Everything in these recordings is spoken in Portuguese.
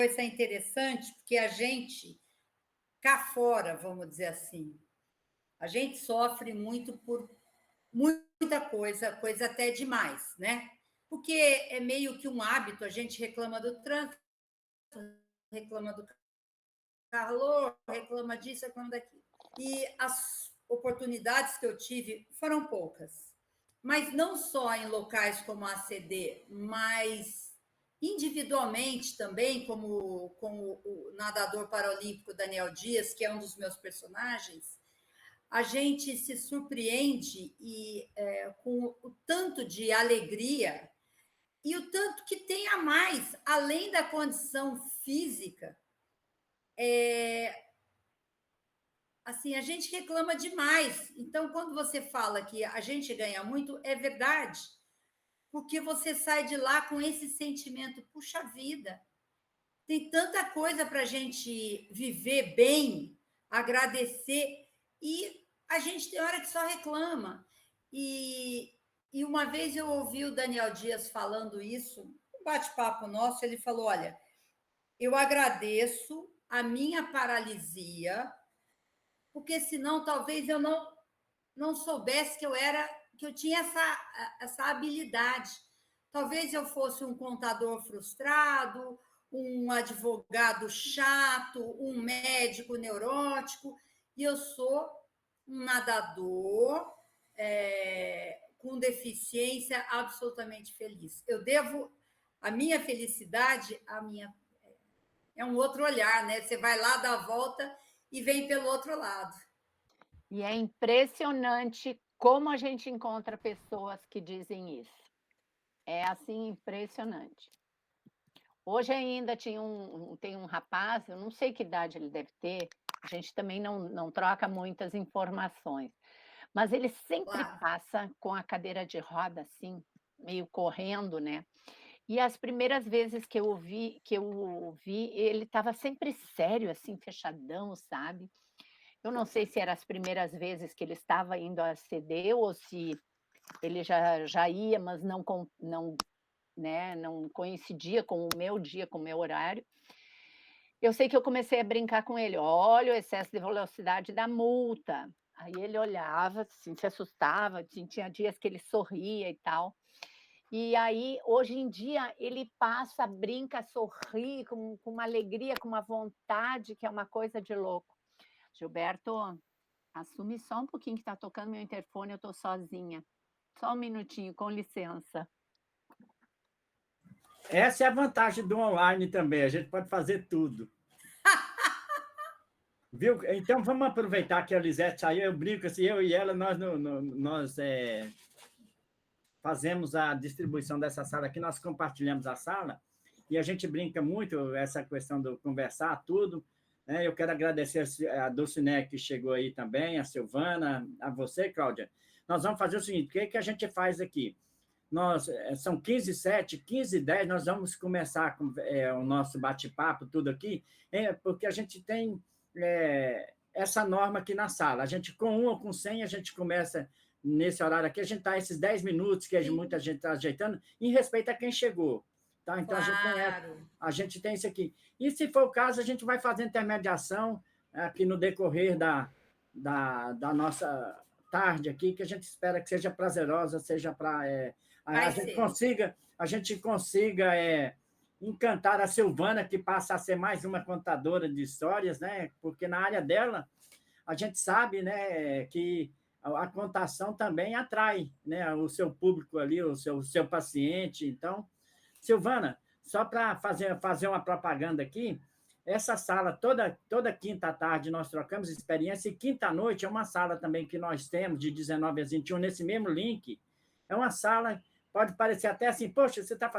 coisa interessante, porque a gente, cá fora, vamos dizer assim, a gente sofre muito por muita coisa, coisa até demais, né? Porque é meio que um hábito, a gente reclama do trânsito, reclama do calor, reclama disso, reclama daquilo. E as oportunidades que eu tive foram poucas. Mas não só em locais como a ACD, mas individualmente também, como o nadador paralímpico Daniel Dias, que é um dos meus personagens, a gente se surpreende com o tanto de alegria e o tanto que tem a mais, além da condição física. Assim, a gente reclama demais. Então, quando você fala que a gente ganha muito, é verdade, porque você sai de lá com esse sentimento, puxa vida, tem tanta coisa para a gente viver bem, agradecer, e a gente tem hora que só reclama. E uma vez eu ouvi o Daniel Dias falando isso, um bate-papo nosso, ele falou: olha, eu agradeço a minha paralisia, porque senão talvez eu não soubesse que eu tinha essa habilidade. Talvez eu fosse um contador frustrado, um advogado chato, um médico neurótico, e eu sou um nadador com deficiência absolutamente feliz. Eu devo a minha felicidade, é um outro olhar, né? Você vai lá, dá a volta e vem pelo outro lado. E é impressionante como a gente encontra pessoas que dizem isso. É, assim, impressionante. Hoje ainda tem um rapaz, eu não sei que idade ele deve ter, a gente também não troca muitas informações, mas ele sempre Claro. passa com a cadeira de roda, assim, meio correndo, né. E as primeiras vezes que eu o vi, ele estava sempre sério, assim, fechadão, sabe. Eu não sei se era as primeiras vezes que ele estava indo a CD ou se ele já ia, mas não, né, não coincidia com o meu dia, com o meu horário. Eu sei que eu comecei a brincar com ele: "Olha, o excesso de velocidade dá multa". Aí ele olhava, assim, se assustava, tinha dias que ele sorria e tal. E aí, hoje em dia, ele passa, brinca, sorri com uma alegria, com uma vontade, que é uma coisa de louco. "Gilberto, assume só um pouquinho que está tocando meu interfone, eu estou sozinha. Só um minutinho, com licença". Essa é a vantagem do online também, a gente pode fazer tudo. Viu? Então vamos aproveitar que a Lisete saiu, eu brinco assim, eu e ela, nós fazemos a distribuição dessa sala aqui, nós compartilhamos a sala, e a gente brinca muito essa questão do conversar, tudo. Né? Eu quero agradecer a Dulcinea que chegou aí também, a Silvana, a você, Cláudia. Nós vamos fazer o seguinte, o que, que a gente faz aqui? São 15h07, 15h10, nós vamos começar com o nosso bate-papo, tudo aqui, porque a gente tem essa norma aqui na sala. A gente, com 1 ou com 100, a gente começa nesse horário aqui, a gente está esses 10 minutos que muita gente está ajeitando, em respeito a quem chegou. Tá? Então, Claro. a gente tem isso aqui. E, se for o caso, a gente vai fazer intermediação aqui no decorrer da nossa tarde aqui, que a gente espera que seja prazerosa, seja para Vai ser. a gente consiga encantar a Silvana, que passa a ser mais uma contadora de histórias, né? Porque na área dela, a gente sabe, né, que a contação também atrai, né, o seu público ali, o seu paciente. Então, Silvana, só para fazer uma propaganda aqui, essa sala, toda quinta tarde, nós trocamos experiência, e quinta-noite é uma sala também que nós temos, de 19 às 21, nesse mesmo link. É uma sala, pode parecer até assim, poxa, você está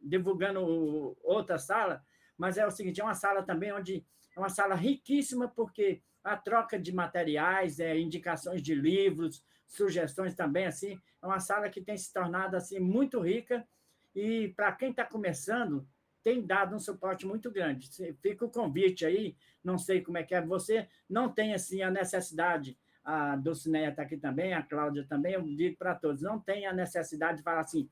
divulgando outra sala, mas é o seguinte, é uma sala também onde é uma sala riquíssima, porque a troca de materiais, indicações de livros, sugestões também, assim, é uma sala que tem se tornado assim, muito rica, e para quem está começando, tem dado um suporte muito grande. Fica o convite aí, não sei como é que é você, não tem assim a necessidade, a Dulcineia está aqui também, a Cláudia também, eu digo para todos, não tem a necessidade de falar assim,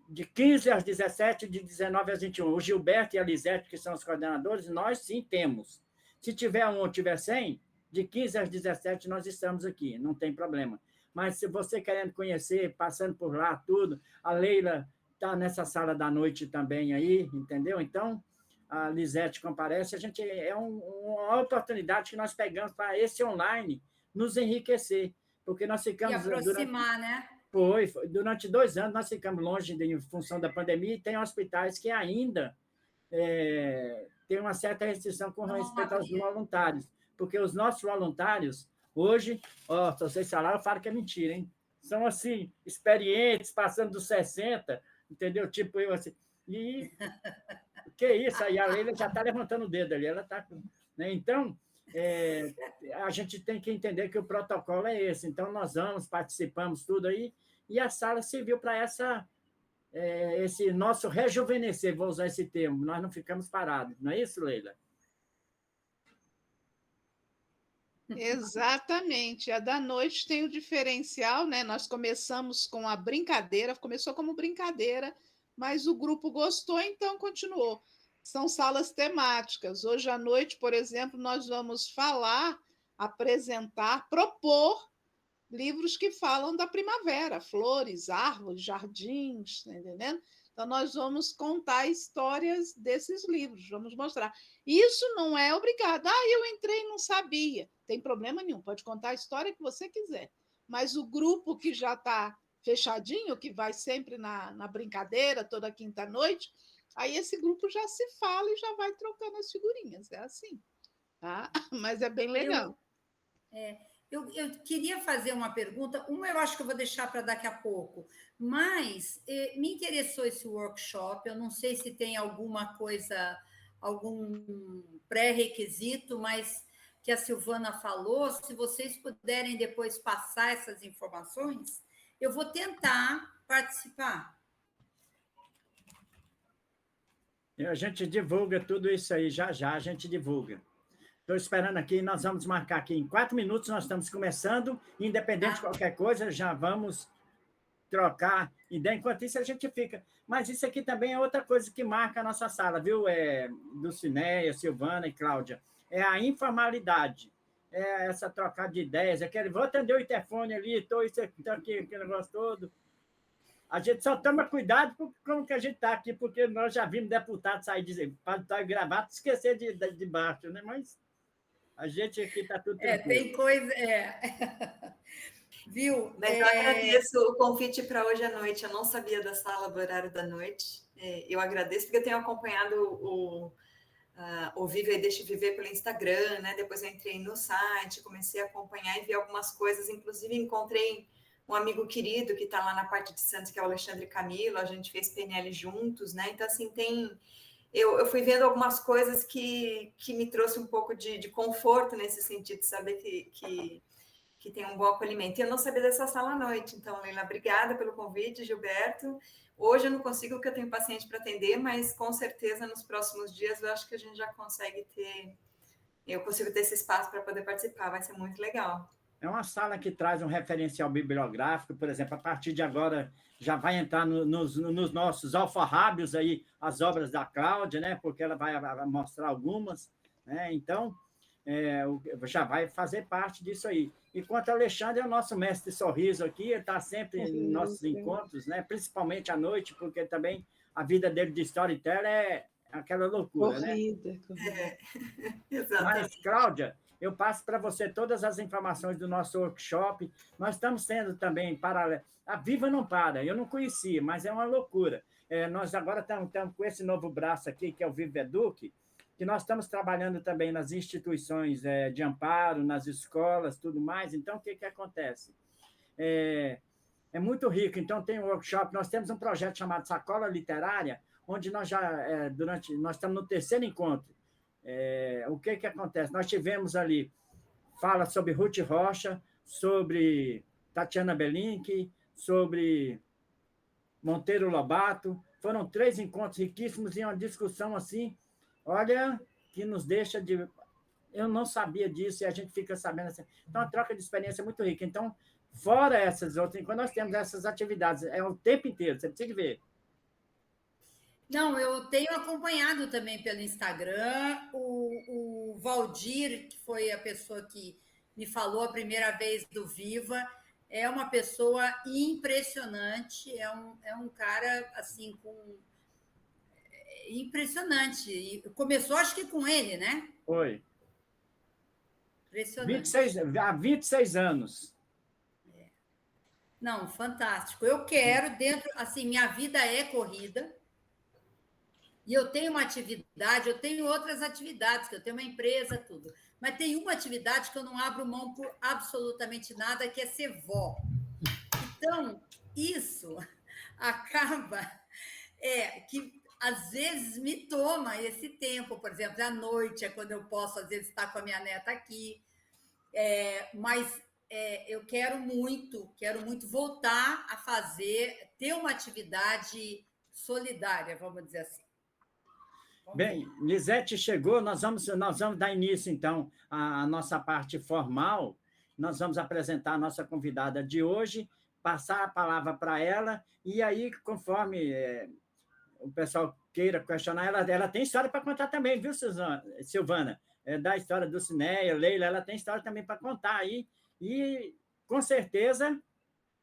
de 15 às 17, de 19 às 21. O Gilberto e a Lisete, que são os coordenadores, nós sim temos. Se tiver um ou tiver 100, de 15 às 17 nós estamos aqui, não tem problema. Mas se você querendo conhecer, passando por lá, tudo, a Leila está nessa sala da noite também aí, entendeu? Então, a Lisete comparece, a gente uma oportunidade que nós pegamos para esse online nos enriquecer, porque nós ficamos... E aproximar, né? Foi, durante 2 anos nós ficamos longe em função da pandemia e tem hospitais que ainda têm uma certa restrição com respeito aos voluntários, porque os nossos voluntários, hoje, se vocês falaram, eu falo que é mentira, hein? São, assim, experientes, passando dos 60, entendeu? Tipo eu, assim. E que isso? Aí a Leila já está levantando o dedo ali, ela está... Né? Então, a gente tem que entender que o protocolo é esse. Então, nós vamos, participamos, tudo aí, e a sala serviu para esse nosso rejuvenescer, vou usar esse termo, nós não ficamos parados, não é isso, Leila? Exatamente. A da noite tem o diferencial, né? Nós começamos com a brincadeira, começou como brincadeira, mas o grupo gostou, então continuou. São salas temáticas. Hoje à noite, por exemplo, nós vamos falar, apresentar, propor livros que falam da primavera, flores, árvores, jardins, tá entendendo? Então, nós vamos contar histórias desses livros, vamos mostrar. Isso não é obrigado. Eu entrei e não sabia. Tem problema nenhum, pode contar a história que você quiser. Mas o grupo que já está fechadinho, que vai sempre na brincadeira, toda quinta-noite, aí esse grupo já se fala e já vai trocando as figurinhas. É assim. Tá? Mas é bem legal. Eu queria fazer uma pergunta, uma eu acho que eu vou deixar para daqui a pouco, mas me interessou esse workshop, eu não sei se tem alguma coisa, algum pré-requisito, mas que a Silvana falou, se vocês puderem depois passar essas informações, eu vou tentar participar. A gente divulga tudo isso aí, já a gente divulga. Estou esperando aqui, nós vamos marcar aqui em 4 minutos, nós estamos começando, independente de qualquer coisa, já vamos trocar ideia, enquanto isso a gente fica. Mas isso aqui também é outra coisa que marca a nossa sala, viu, Dulcinéia, Silvana e Cláudia, é a informalidade, essa trocar de ideias, vou atender o interfone ali, estou aqui, aquele negócio todo. A gente só toma cuidado com como que a gente está aqui, porque nós já vimos deputados sair de paletó e gravata, esquecer de baixo, né? Mas a gente aqui está tudo tranquilo. Tem coisa... Viu? Mas eu agradeço o convite para hoje à noite. Eu não sabia da sala do horário da noite. Eu agradeço, porque eu tenho acompanhado o Viva e Deixa Viver pelo Instagram, né? Depois eu entrei no site, comecei a acompanhar e vi algumas coisas. Inclusive, encontrei um amigo querido que está lá na parte de Santos, que é o Alexandre Camilo. A gente fez PNL juntos, né? Então, assim, eu fui vendo algumas coisas que me trouxe um pouco de conforto nesse sentido, saber que tem um bom acolhimento. E eu não sabia dessa sala à noite. Então, Leila, obrigada pelo convite, Gilberto. Hoje eu não consigo, porque eu tenho paciente para atender, mas com certeza nos próximos dias eu acho que a gente já consegue eu consigo ter esse espaço para poder participar, vai ser muito legal. É uma sala que traz um referencial bibliográfico, por exemplo, a partir de agora já vai entrar nos nossos alfarrábios aí, as obras da Cláudia, né? Porque ela vai mostrar algumas, né? Então, já vai fazer parte disso aí. Enquanto o Alexandre é o nosso mestre sorriso aqui, ele está sempre nos nossos encontros, né? Principalmente à noite, porque também a vida dele de storyteller é aquela loucura, corrida, né? Corrida. Exatamente. Mas, Cláudia, eu passo para você todas as informações do nosso workshop. Nós estamos tendo também paralelo. A Viva não para, eu não conhecia, mas é uma loucura. Nós agora estamos com esse novo braço aqui, que é o Viva Eduque, que nós estamos trabalhando também nas instituições de amparo, nas escolas, tudo mais. Então, o que acontece? É muito rico. Então, tem um workshop, nós temos um projeto chamado Sacola Literária, onde nós nós estamos no 3º encontro. O que acontece? Nós tivemos ali, fala sobre Ruth Rocha, sobre Tatiana Belink, sobre Monteiro Lobato. Foram 3 encontros riquíssimos e uma discussão assim, olha, que nos deixa de... Eu não sabia disso e a gente fica sabendo assim. Então, a troca de experiência é muito rica. Então, fora essas outras, quando nós temos essas atividades, é o tempo inteiro, você precisa ver. Não, eu tenho acompanhado também pelo Instagram o Valdir, que foi a pessoa que me falou a primeira vez do Viva, é uma pessoa impressionante, é um cara assim com impressionante. E começou, acho que com ele, né? Foi. Impressionante. Há 26 anos. Não, fantástico. Eu quero dentro, assim, minha vida é corrida. E eu tenho uma atividade, eu tenho outras atividades, que eu tenho uma empresa, tudo. Mas tem uma atividade que eu não abro mão por absolutamente nada, que é ser vó. Então, isso acaba que às vezes me toma esse tempo, por exemplo, à noite é quando eu posso, às vezes, estar com a minha neta aqui. Mas eu quero muito voltar a fazer, ter uma atividade solidária, vamos dizer assim. Bem, Lisete chegou, nós vamos dar início, então, à nossa parte formal. Nós vamos apresentar a nossa convidada de hoje, passar a palavra para ela, e aí, conforme o pessoal queira questionar, ela tem história para contar também, viu, Silvana? Da história do Cineia, Leila, ela tem história também para contar aí, e com certeza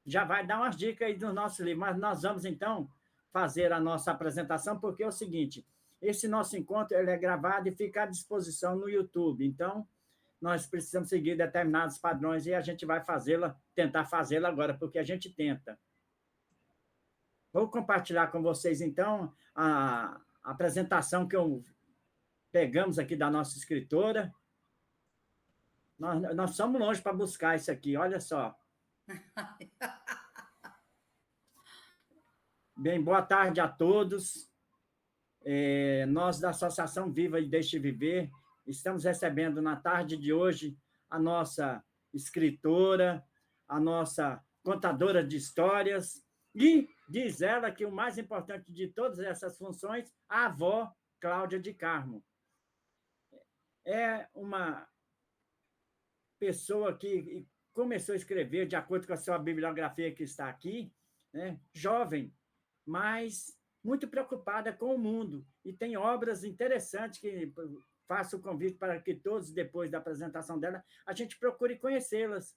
já vai dar umas dicas aí do nosso livro, mas nós vamos, então, fazer a nossa apresentação, porque é o seguinte, esse nosso encontro ele é gravado e fica à disposição no YouTube, então nós precisamos seguir determinados padrões e a gente vai tentar fazê-la agora, porque a gente tenta. Vou compartilhar com vocês, então, a apresentação que pegamos aqui da nossa escritora. Nós somos longe para buscar isso aqui, olha só. Bem, boa tarde a todos. Nós, da Associação Viva e Deixe Viver, estamos recebendo na tarde de hoje a nossa escritora, a nossa contadora de histórias, e diz ela que o mais importante de todas essas funções, a avó Cláudia de Carmo. É uma pessoa que começou a escrever, de acordo com a sua bibliografia que está aqui, né? Jovem, mas muito preocupada com o mundo, e tem obras interessantes que faço o convite para que todos, depois da apresentação dela, a gente procure conhecê-las.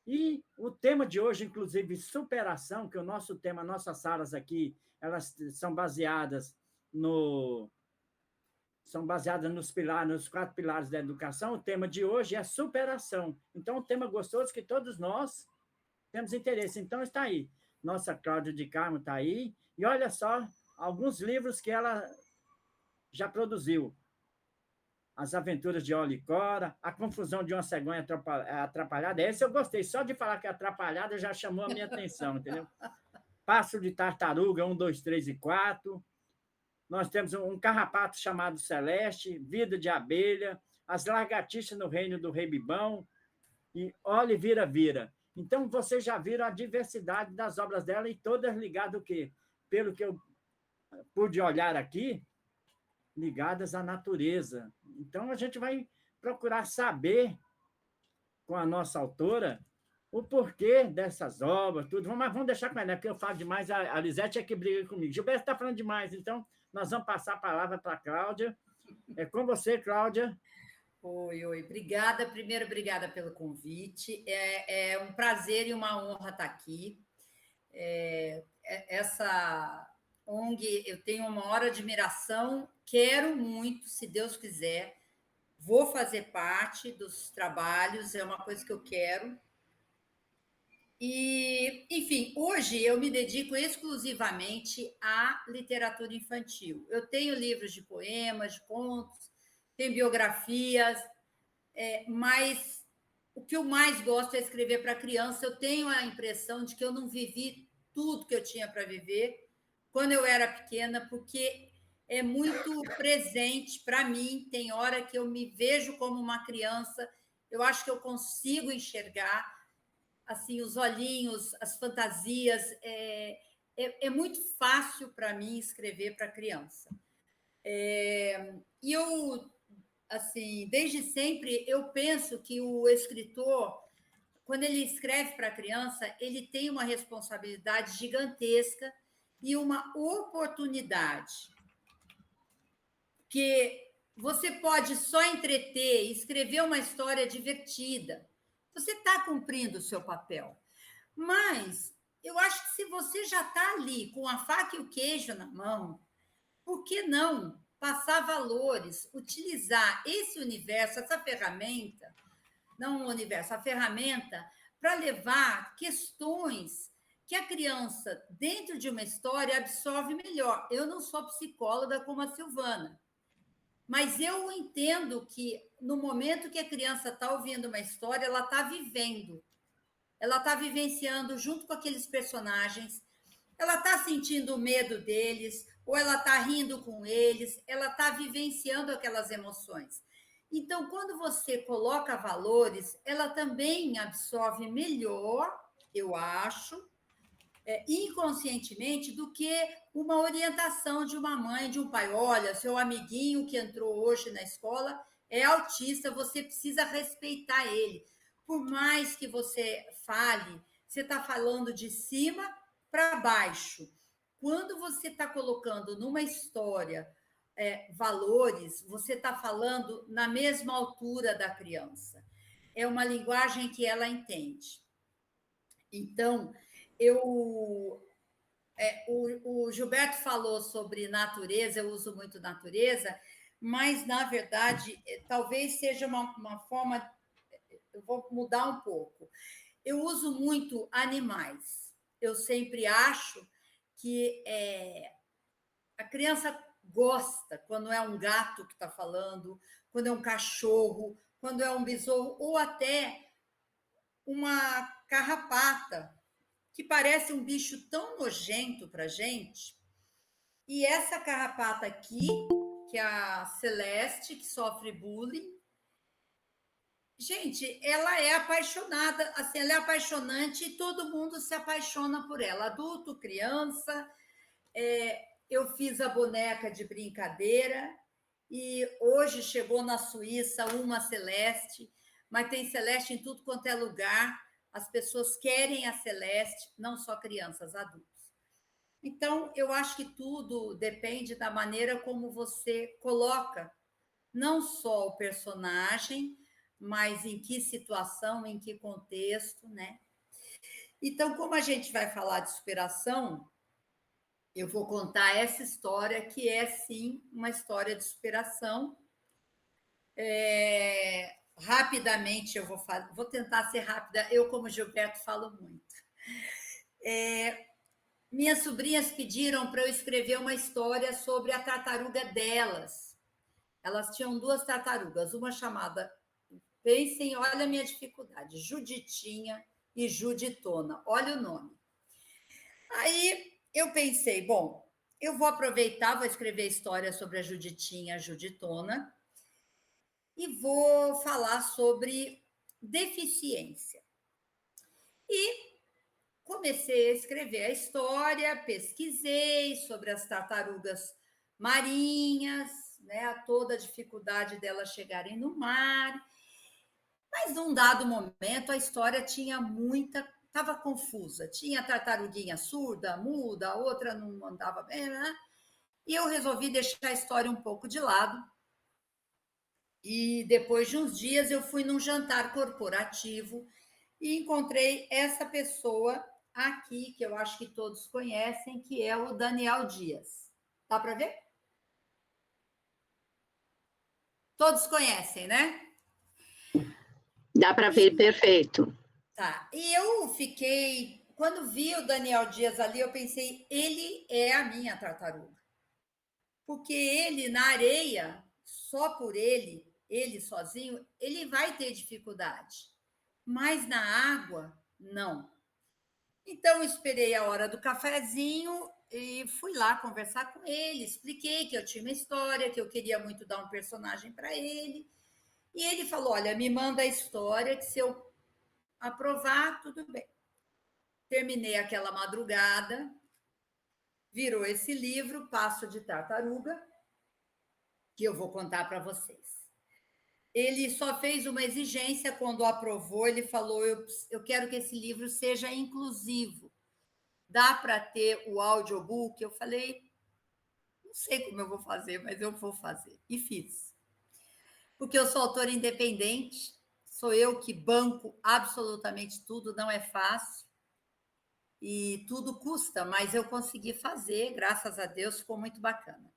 E o tema de hoje, inclusive, superação, que é o nosso tema, nossas salas aqui, elas são baseadas nos 4 pilares da educação. O tema de hoje é superação. Então, um tema gostoso que todos nós temos interesse. Então, está aí. Nossa Cláudia de Carmo está aí. E olha só, alguns livros que ela já produziu. As Aventuras de Ola e Cora, A Confusão de uma Cegonha Atrapalhada. Esse eu gostei. Só de falar que é atrapalhada já chamou a minha atenção, entendeu? Passo de Tartaruga, 1, 2, 3 e 4. Nós temos um carrapato chamado Celeste, Vida de Abelha, As Lagartixas no Reino do Rei Bibão e Olhe, Vira, Vira. Então, vocês já viram a diversidade das obras dela e todas ligadas o quê? Pelo que eu pude olhar aqui, ligadas à natureza. Então, a gente vai procurar saber, com a nossa autora, o porquê dessas obras, tudo. Mas vamos deixar com ela, porque eu falo demais, a Lisete é que briga comigo. Gilberto está falando demais, então nós vamos passar a palavra para a Cláudia. É com você, Cláudia. Oi. Obrigada. Primeiro, obrigada pelo convite. É um prazer e uma honra estar aqui. Essa ONG, eu tenho uma maior admiração, quero muito, se Deus quiser, vou fazer parte dos trabalhos, é uma coisa que eu quero. E, enfim, hoje eu me dedico exclusivamente à literatura infantil. Eu tenho livros de poemas, de contos, tenho biografias, mas o que eu mais gosto é escrever para criança. Eu tenho a impressão de que eu não vivi tudo que eu tinha para viver quando eu era pequena, porque é muito presente para mim. Tem hora que eu me vejo como uma criança, eu acho que eu consigo enxergar assim os olhinhos, as fantasias. É muito fácil para mim escrever para criança. E eu, assim, desde sempre, eu penso que o escritor, quando ele escreve para a criança, ele tem uma responsabilidade gigantesca e uma oportunidade. Que você pode só entreter, escrever uma história divertida. Você está cumprindo o seu papel. Mas eu acho que se você já está ali com a faca e o queijo na mão, por que não passar valores, utilizar esse universo, essa ferramenta, não o universo, a ferramenta, para levar questões que a criança, dentro de uma história, absorve melhor. Eu não sou psicóloga como a Silvana, mas eu entendo que no momento que a criança está ouvindo uma história, ela está vivendo, ela está vivenciando junto com aqueles personagens, ela está sentindo o medo deles, ou ela está rindo com eles, ela está vivenciando aquelas emoções. Então, quando você coloca valores, ela também absorve melhor, eu acho, inconscientemente, do que uma orientação de uma mãe, de um pai. Olha, seu amiguinho que entrou hoje na escola é autista, você precisa respeitar ele. Por mais que você fale, você está falando de cima para baixo. Quando você está colocando numa história valores, você está falando na mesma altura da criança. É uma linguagem que ela entende. Então, o Gilberto falou sobre natureza, eu uso muito natureza, mas, na verdade, talvez seja uma forma. Eu vou mudar um pouco. Eu uso muito animais. Eu sempre acho que a criança gosta quando é um gato que está falando, quando é um cachorro, quando é um besouro, ou até uma carrapata, que parece um bicho tão nojento para a gente. E essa carrapata aqui, que é a Celeste, que sofre bullying, gente, ela é apaixonada, assim, ela é apaixonante e todo mundo se apaixona por ela, adulto, criança. Eu fiz a boneca de brincadeira e hoje chegou na Suíça uma Celeste, mas tem Celeste em tudo quanto é lugar. As pessoas querem a Celeste, não só crianças, adultos. Então, eu acho que tudo depende da maneira como você coloca não só o personagem, mas em que situação, em que contexto, né? Então, como a gente vai falar de superação, eu vou contar essa história, que é, sim, uma história de superação. Rapidamente, eu vou tentar ser rápida. Eu, como Gilberto, falo muito. Minhas sobrinhas pediram para eu escrever uma história sobre a tartaruga delas. Elas tinham 2 tartarugas, uma chamada, pensem, olha a minha dificuldade, Juditinha e Juditona, olha o nome. Aí eu pensei, bom, eu vou aproveitar, vou escrever história sobre a Juditinha, a Juditona, e vou falar sobre deficiência. E comecei a escrever a história, pesquisei sobre as tartarugas marinhas, né, toda a dificuldade delas chegarem no mar. Mas, num dado momento, a história tinha estava confusa. Tinha tartaruguinha surda, muda, a outra não andava bem, né? E eu resolvi deixar a história um pouco de lado. E depois de uns dias, eu fui num jantar corporativo e encontrei essa pessoa aqui, que eu acho que todos conhecem, que é o Daniel Dias. Dá para ver? Todos conhecem, né? Dá para ver perfeito. Tá. E eu fiquei, quando vi o Daniel Dias ali, eu pensei, ele é a minha tartaruga. Porque ele, na areia, só por ele sozinho, ele vai ter dificuldade. Mas na água, não. Então, esperei a hora do cafezinho e fui lá conversar com ele, expliquei que eu tinha uma história, que eu queria muito dar um personagem para ele. E ele falou, olha, me manda a história, que se eu aprovar, tudo bem. Terminei aquela madrugada, virou esse livro, Passo de Tartaruga, que eu vou contar para vocês. Ele só fez uma exigência quando aprovou, ele falou, eu quero que esse livro seja inclusivo, dá para ter o audiobook? Eu falei, não sei como eu vou fazer, mas eu vou fazer. E fiz. Porque eu sou autora independente, sou eu que banco absolutamente tudo, não é fácil. E tudo custa, mas eu consegui fazer, graças a Deus, ficou muito bacana.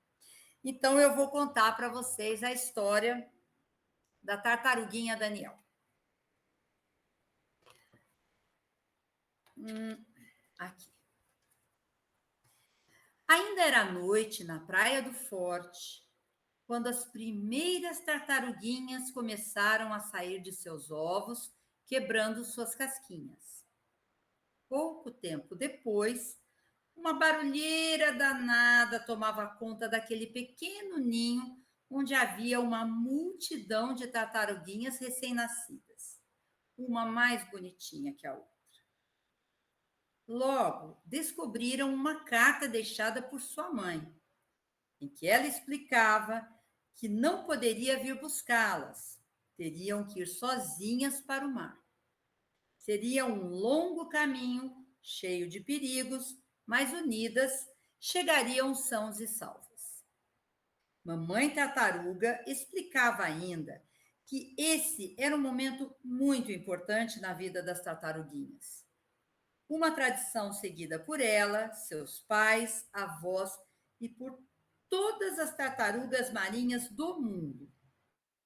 Então, eu vou contar para vocês a história da tartaruguinha Daniel. Aqui. Ainda era noite na Praia do Forte, quando as primeiras tartaruguinhas começaram a sair de seus ovos, quebrando suas casquinhas. Pouco tempo depois, uma barulheira danada tomava conta daquele pequeno ninho onde havia uma multidão de tartaruguinhas recém-nascidas, uma mais bonitinha que a outra. Logo, descobriram uma carta deixada por sua mãe, em que ela explicava que não poderia vir buscá-las, teriam que ir sozinhas para o mar. Seria um longo caminho, cheio de perigos, mas unidas chegariam sãos e salvas. Mamãe Tartaruga explicava ainda que esse era um momento muito importante na vida das tartaruguinhas. Uma tradição seguida por ela, seus pais, avós e por todas as tartarugas marinhas do mundo.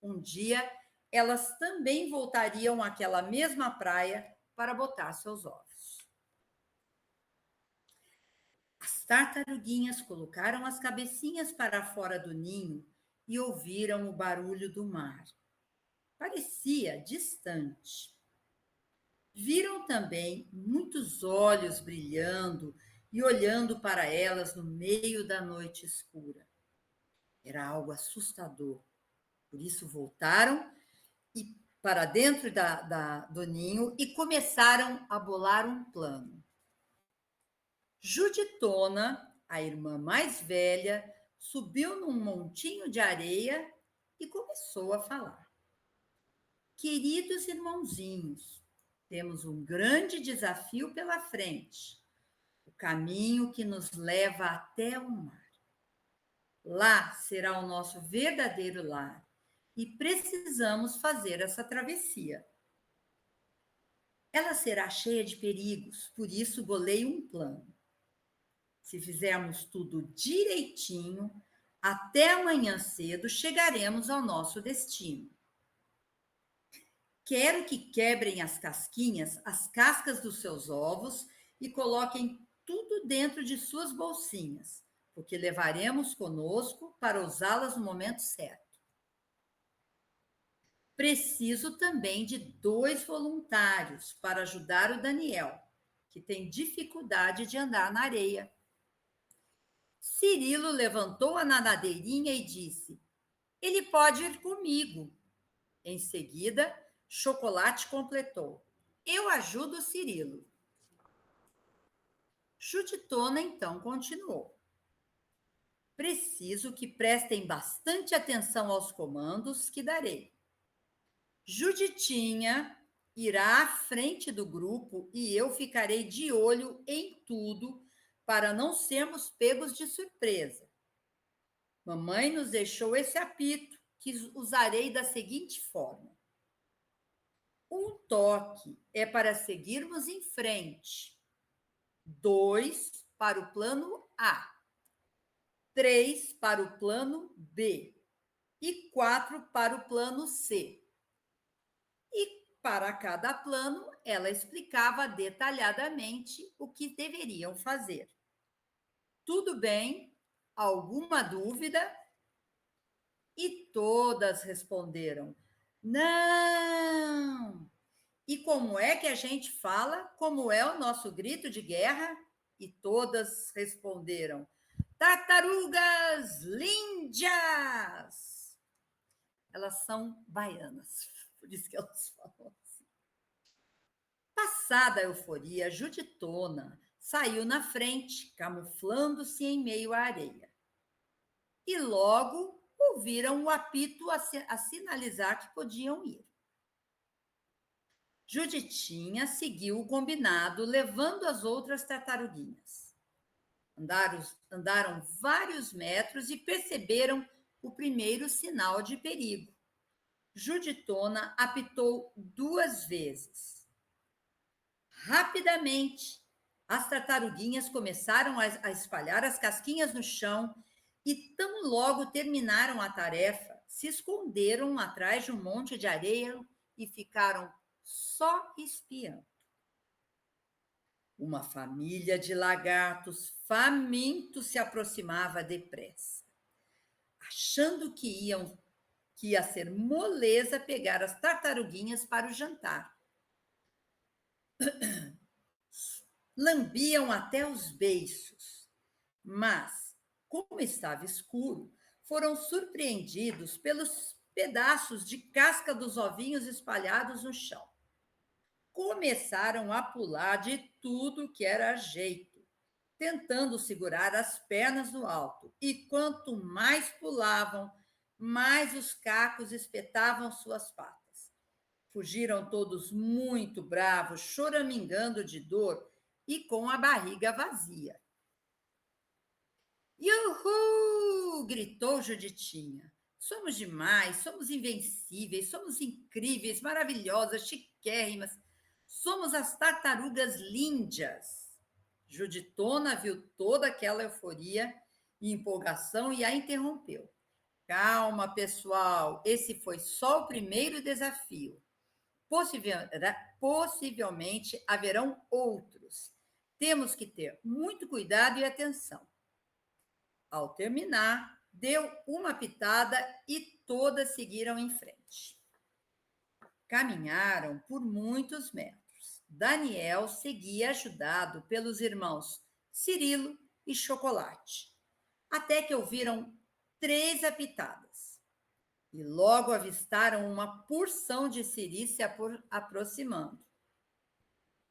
Um dia, elas também voltariam àquela mesma praia para botar seus ovos. As tartaruguinhas colocaram as cabecinhas para fora do ninho e ouviram o barulho do mar. Parecia distante. Viram também muitos olhos brilhando e olhando para elas no meio da noite escura. Era algo assustador. Por isso voltaram para dentro do ninho e começaram a bolar um plano. Juditona, a irmã mais velha, subiu num montinho de areia e começou a falar. Queridos irmãozinhos, temos um grande desafio pela frente, o caminho que nos leva até o mar. Lá será o nosso verdadeiro lar e precisamos fazer essa travessia. Ela será cheia de perigos, por isso bolei um plano. Se fizermos tudo direitinho, até amanhã cedo chegaremos ao nosso destino. Quero que quebrem as casquinhas, as cascas dos seus ovos e coloquem tudo dentro de suas bolsinhas, porque levaremos conosco para usá-las no momento certo. Preciso também de 2 voluntários para ajudar o Daniel, que tem dificuldade de andar na areia. Cirilo levantou a nadadeirinha e disse: ele pode ir comigo. Em seguida, Chocolate completou: eu ajudo o Cirilo. Juditona então continuou: preciso que prestem bastante atenção aos comandos que darei. Juditinha irá à frente do grupo e eu ficarei de olho em tudo para não sermos pegos de surpresa. Mamãe nos deixou esse apito que usarei da seguinte forma. Um toque é para seguirmos em frente. 2 para o plano A. 3 para o plano B. E 4 para o plano C. E para cada plano, ela explicava detalhadamente o que deveriam fazer. Tudo bem? Alguma dúvida? E todas responderam: não! E como é que a gente fala? Como é o nosso grito de guerra? E todas responderam: tartarugas lindas! Elas são baianas, por isso que elas falam assim. Passada a euforia, Juditona saiu na frente, camuflando-se em meio à areia. E logo ouviram o apito a sinalizar que podiam ir. Juditinha seguiu o combinado, levando as outras tartaruguinhas. Andaram vários metros e perceberam o primeiro sinal de perigo. Juditona apitou 2 vezes. Rapidamente, as tartaruguinhas começaram a espalhar as casquinhas no chão e, tão logo terminaram a tarefa, se esconderam atrás de um monte de areia e ficaram só espiando. Uma família de lagartos famintos se aproximava depressa, achando que ia ser moleza pegar as tartaruguinhas para o jantar. Lambiam até os beiços, mas, como estava escuro, foram surpreendidos pelos pedaços de casca dos ovinhos espalhados no chão. Começaram a pular de tudo que era jeito, tentando segurar as pernas no alto. E quanto mais pulavam, mais os cacos espetavam suas patas. Fugiram todos muito bravos, choramingando de dor e com a barriga vazia. Uhul! Gritou Juditinha. Somos demais, somos invencíveis, somos incríveis, maravilhosas, chiquérrimas. Somos as tartarugas lindas. Juditona viu toda aquela euforia e empolgação e a interrompeu. Calma, pessoal, esse foi só o primeiro desafio. Possivelmente haverão outros. Temos que ter muito cuidado e atenção. Ao terminar, deu uma pitada e todas seguiram em frente. Caminharam por muitos metros. Daniel seguia ajudado pelos irmãos Cirilo e Chocolate, até que ouviram 3 apitadas. E logo avistaram uma porção de siri se aproximando.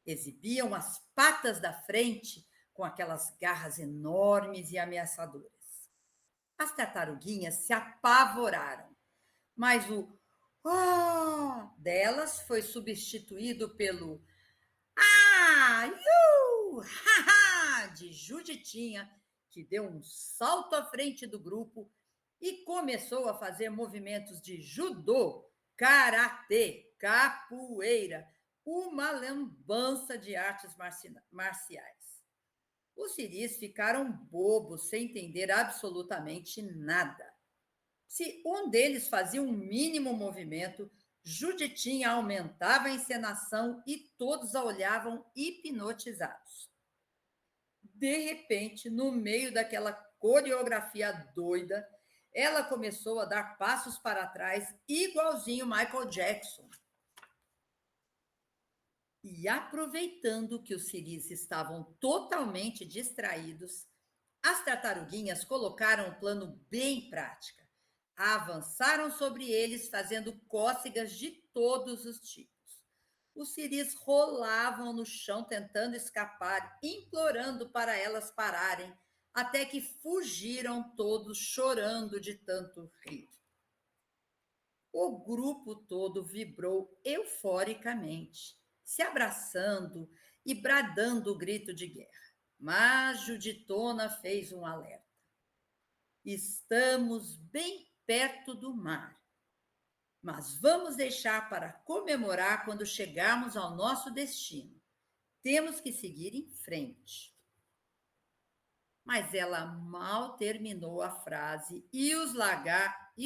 Exibiam as patas da frente com aquelas garras enormes e ameaçadoras. As tartaruguinhas se apavoraram, mas o "oh" delas foi substituído pelo "ah, iu, ha, ha" de Juditinha, que deu um salto à frente do grupo e começou a fazer movimentos de judô, karatê, capoeira, uma lambança de artes marciais. Os siris ficaram bobos, sem entender absolutamente nada. Se um deles fazia um mínimo movimento, Juditinha aumentava a encenação e todos a olhavam hipnotizados. De repente, no meio daquela coreografia doida, ela começou a dar passos para trás, igualzinho Michael Jackson. E aproveitando que os siris estavam totalmente distraídos, as tartaruguinhas colocaram um plano bem em prática. Avançaram sobre eles, fazendo cócegas de todos os tipos. Os siris rolavam no chão, tentando escapar, implorando para elas pararem, até que fugiram todos, chorando de tanto rir. O grupo todo vibrou euforicamente, se abraçando e bradando o grito de guerra. Mas Juditona fez um alerta. Estamos bem perto do mar, mas vamos deixar para comemorar quando chegarmos ao nosso destino. Temos que seguir em frente. Mas ela mal terminou a frase e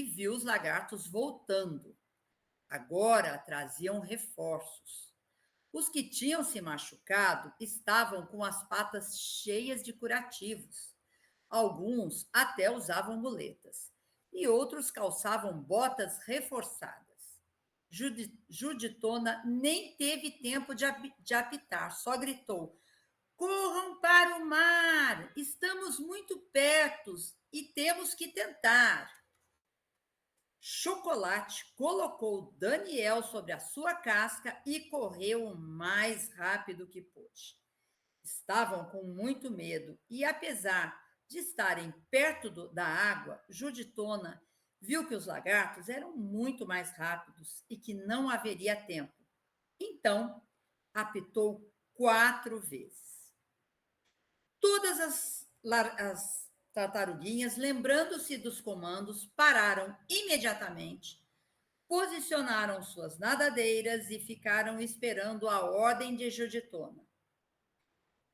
viu os lagartos voltando. Agora traziam reforços. Os que tinham se machucado estavam com as patas cheias de curativos. Alguns até usavam muletas e outros calçavam botas reforçadas. Juditona nem teve tempo de apitar, só gritou: corram para o mar, estamos muito perto e temos que tentar. Chocolate colocou Daniel sobre a sua casca e correu o mais rápido que pôde. Estavam com muito medo e, apesar de estarem perto da água, Juditona viu que os lagartos eram muito mais rápidos e que não haveria tempo. Então, apitou 4 vezes. Todas as tartaruguinhas, lembrando-se dos comandos, pararam imediatamente, posicionaram suas nadadeiras e ficaram esperando a ordem de Juditona.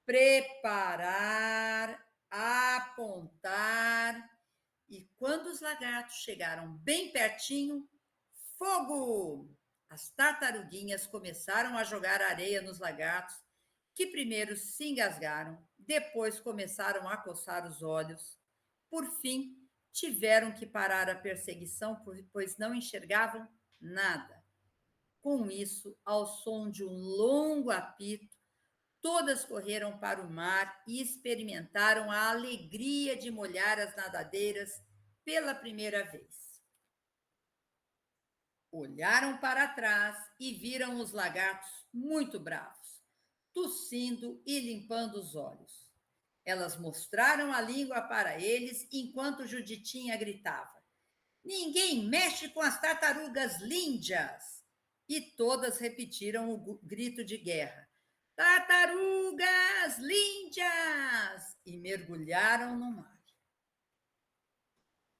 Preparar, apontar. E quando os lagartos chegaram bem pertinho, fogo! As tartaruguinhas começaram a jogar areia nos lagartos, que primeiro se engasgaram, depois começaram a coçar os olhos. Por fim, tiveram que parar a perseguição, pois não enxergavam nada. Com isso, ao som de um longo apito, todas correram para o mar e experimentaram a alegria de molhar as nadadeiras pela primeira vez. Olharam para trás e viram os lagartos muito bravos, tossindo e limpando os olhos. Elas mostraram a língua para eles enquanto Juditinha gritava: "Ninguém mexe com as tartarugas lindas!" E todas repetiram o grito de guerra: "Tartarugas lindas!" E mergulharam no mar.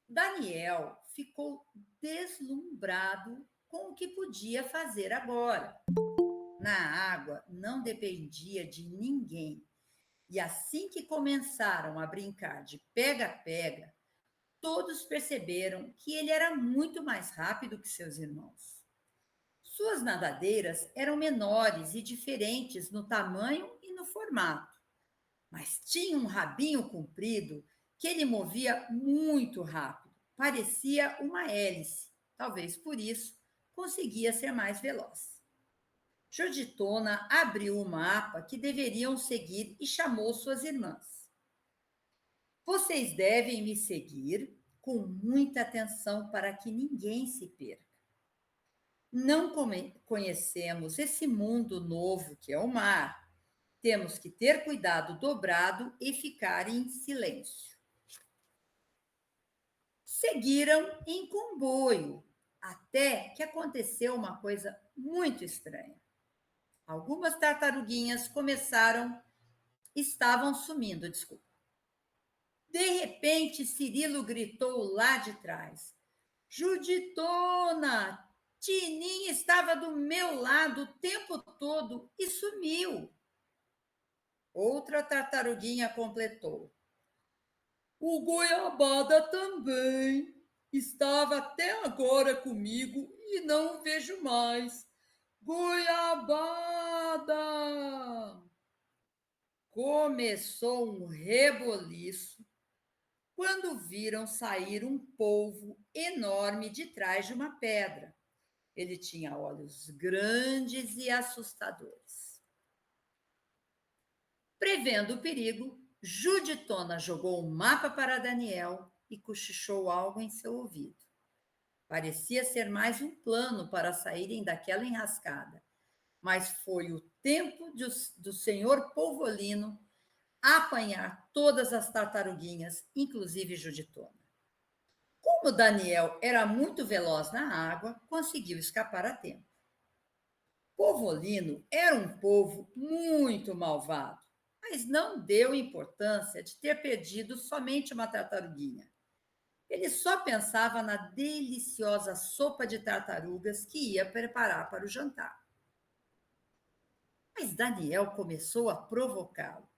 Daniel ficou deslumbrado com o que podia fazer agora. Na água não dependia de ninguém. E assim que começaram a brincar de pega-pega, todos perceberam que ele era muito mais rápido que seus irmãos. Suas nadadeiras eram menores e diferentes no tamanho e no formato, mas tinha um rabinho comprido que ele movia muito rápido. Parecia uma hélice. Talvez por isso conseguia ser mais veloz. Juditona abriu o mapa que deveriam seguir e chamou suas irmãs. Vocês devem me seguir com muita atenção para que ninguém se perca. Não conhecemos esse mundo novo que é o mar. Temos que ter cuidado dobrado e ficar em silêncio. Seguiram em comboio, até que aconteceu uma coisa muito estranha. Algumas tartaruguinhas estavam sumindo, desculpa. De repente, Cirilo gritou lá de trás: "Juditona, Tininha estava do meu lado o tempo todo e sumiu." Outra tartaruguinha completou: "O Goiabada também estava até agora comigo e não o vejo mais. Goiabada!" Começou um reboliço quando viram sair um polvo enorme de trás de uma pedra. Ele tinha olhos grandes e assustadores. Prevendo o perigo, Juditona jogou um mapa para Daniel e cochichou algo em seu ouvido. Parecia ser mais um plano para saírem daquela enrascada, mas foi o tempo do senhor Polvolino apanhar todas as tartaruguinhas, inclusive Juditona. Como Daniel era muito veloz na água, conseguiu escapar a tempo. Polvolino era um polvo muito malvado, mas não deu importância de ter perdido somente uma tartaruguinha. Ele só pensava na deliciosa sopa de tartarugas que ia preparar para o jantar. Mas Daniel começou a provocá-lo.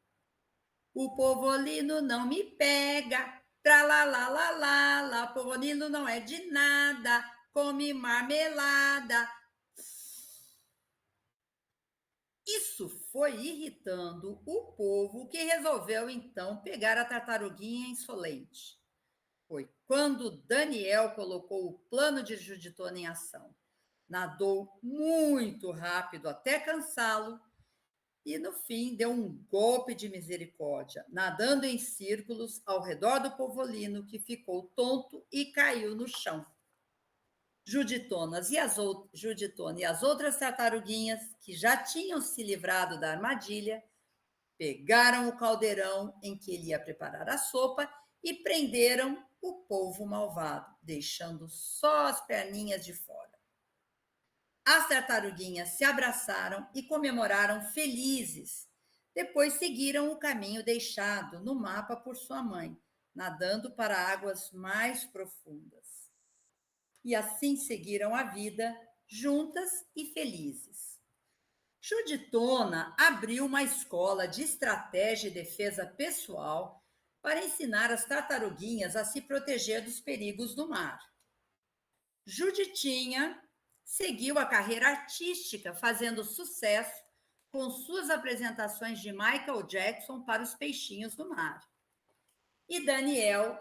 "O Polvolino não me pega, tralalalala, Polvolino não é de nada, come marmelada." Isso foi irritando o povo, que resolveu então pegar a tartaruguinha insolente. Foi quando Daniel colocou o plano de Juditona em ação. Nadou muito rápido até cansá-lo e, no fim, deu um golpe de misericórdia, nadando em círculos ao redor do Polvolino, que ficou tonto e caiu no chão. Juditona e as outras tartaruguinhas, que já tinham se livrado da armadilha, pegaram o caldeirão em que ele ia preparar a sopa e prenderam o polvo malvado, deixando só as perninhas de fora. As tartaruguinhas se abraçaram e comemoraram felizes. Depois seguiram o caminho deixado no mapa por sua mãe, nadando para águas mais profundas. E assim seguiram a vida, juntas e felizes. Juditona abriu uma escola de estratégia e defesa pessoal para ensinar as tartaruguinhas a se proteger dos perigos do mar. Juditinha seguiu a carreira artística, fazendo sucesso com suas apresentações de Michael Jackson para os peixinhos do mar. E Daniel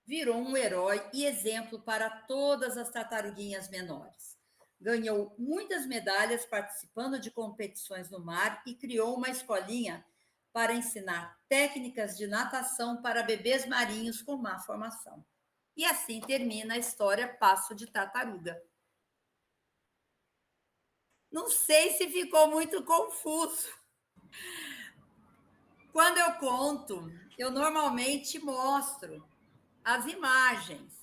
virou um herói e exemplo para todas as tartaruguinhas menores. Ganhou muitas medalhas participando de competições no mar e criou uma escolinha para ensinar técnicas de natação para bebês marinhos com má formação. E assim termina a história Passo de Tartaruga. Não sei se ficou muito confuso. Quando eu conto, eu normalmente mostro as imagens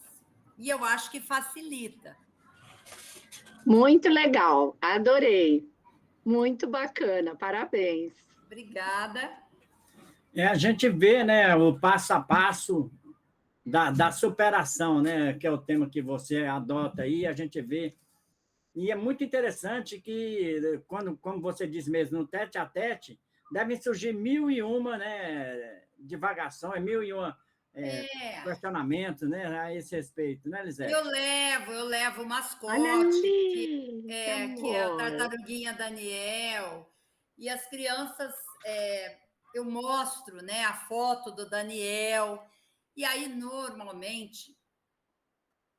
e eu acho que facilita. Muito legal, adorei. Muito bacana, parabéns. Obrigada. A gente vê, né, o passo a passo da superação, né, que é o tema que você adota aí, a gente vê. E é muito interessante que, como você diz mesmo, no tete-a-tete, devem surgir 1001, né, divagações, 1001 questionamentos, né, a esse respeito, né, Lisete? Eu levo o mascote, Ali, que é a tartaruguinha Daniel, e as crianças, eu mostro, né, a foto do Daniel, e aí, normalmente,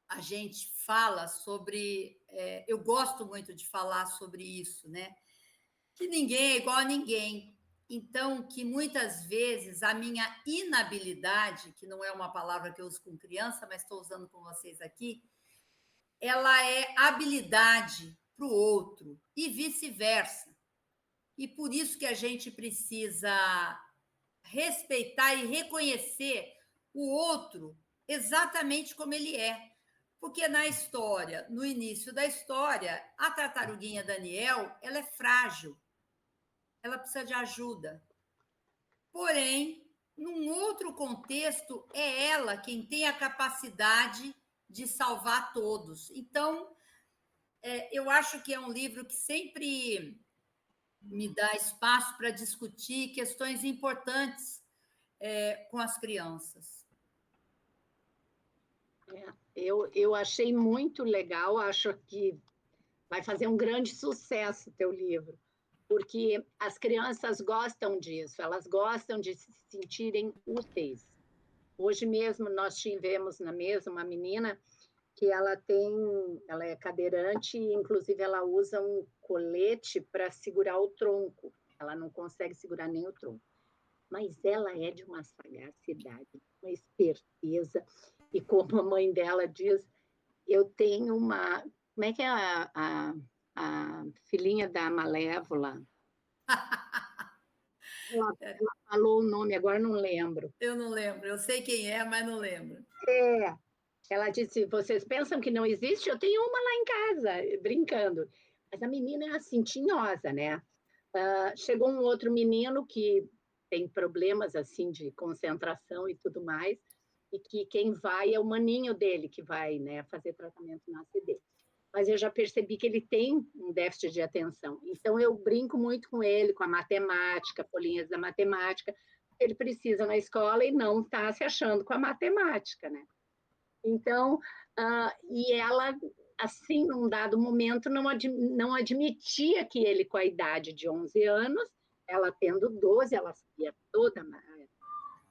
a gente fala sobre... eu gosto muito de falar sobre isso, né? Que ninguém é igual a ninguém. Então, que muitas vezes a minha inabilidade, que não é uma palavra que eu uso com criança, mas estou usando com vocês aqui, ela é habilidade para o outro e vice-versa. E por isso que a gente precisa respeitar e reconhecer o outro exatamente como ele é. Porque na história, no início da história, a tartaruguinha Daniel, ela é frágil. Ela precisa de ajuda. Porém, num outro contexto, é ela quem tem a capacidade de salvar todos. Então, eu acho que é um livro que sempre me dá espaço para discutir questões importantes com as crianças. Eu achei muito legal, acho que vai fazer um grande sucesso o teu livro, porque as crianças gostam disso, elas gostam de se sentirem úteis. Hoje mesmo nós tivemos na mesa uma menina que ela é cadeirante e inclusive ela usa um colete para segurar o tronco. Ela não consegue segurar nem o tronco. Mas ela é de uma sagacidade, uma esperteza. E como a mãe dela diz, eu tenho uma... Como é que é a filhinha da Malévola? Ela falou o nome, agora não lembro. Eu não lembro, eu sei quem é, mas não lembro. Ela disse, vocês pensam que não existe? Eu tenho uma lá em casa, brincando. Mas a menina é assim, tinhosa, né? Chegou um outro menino que tem problemas assim de concentração e tudo mais, e que quem vai é o maninho dele, que vai, né, fazer tratamento na ACD. Mas eu já percebi que ele tem um déficit de atenção. Então, eu brinco muito com ele, com a matemática, folhinhas da matemática. Ele precisa na escola e não está se achando com a matemática, né? Então, e ela, assim, num dado momento, não admitia que ele, com a idade de 11 anos, ela tendo 12, ela sabia toda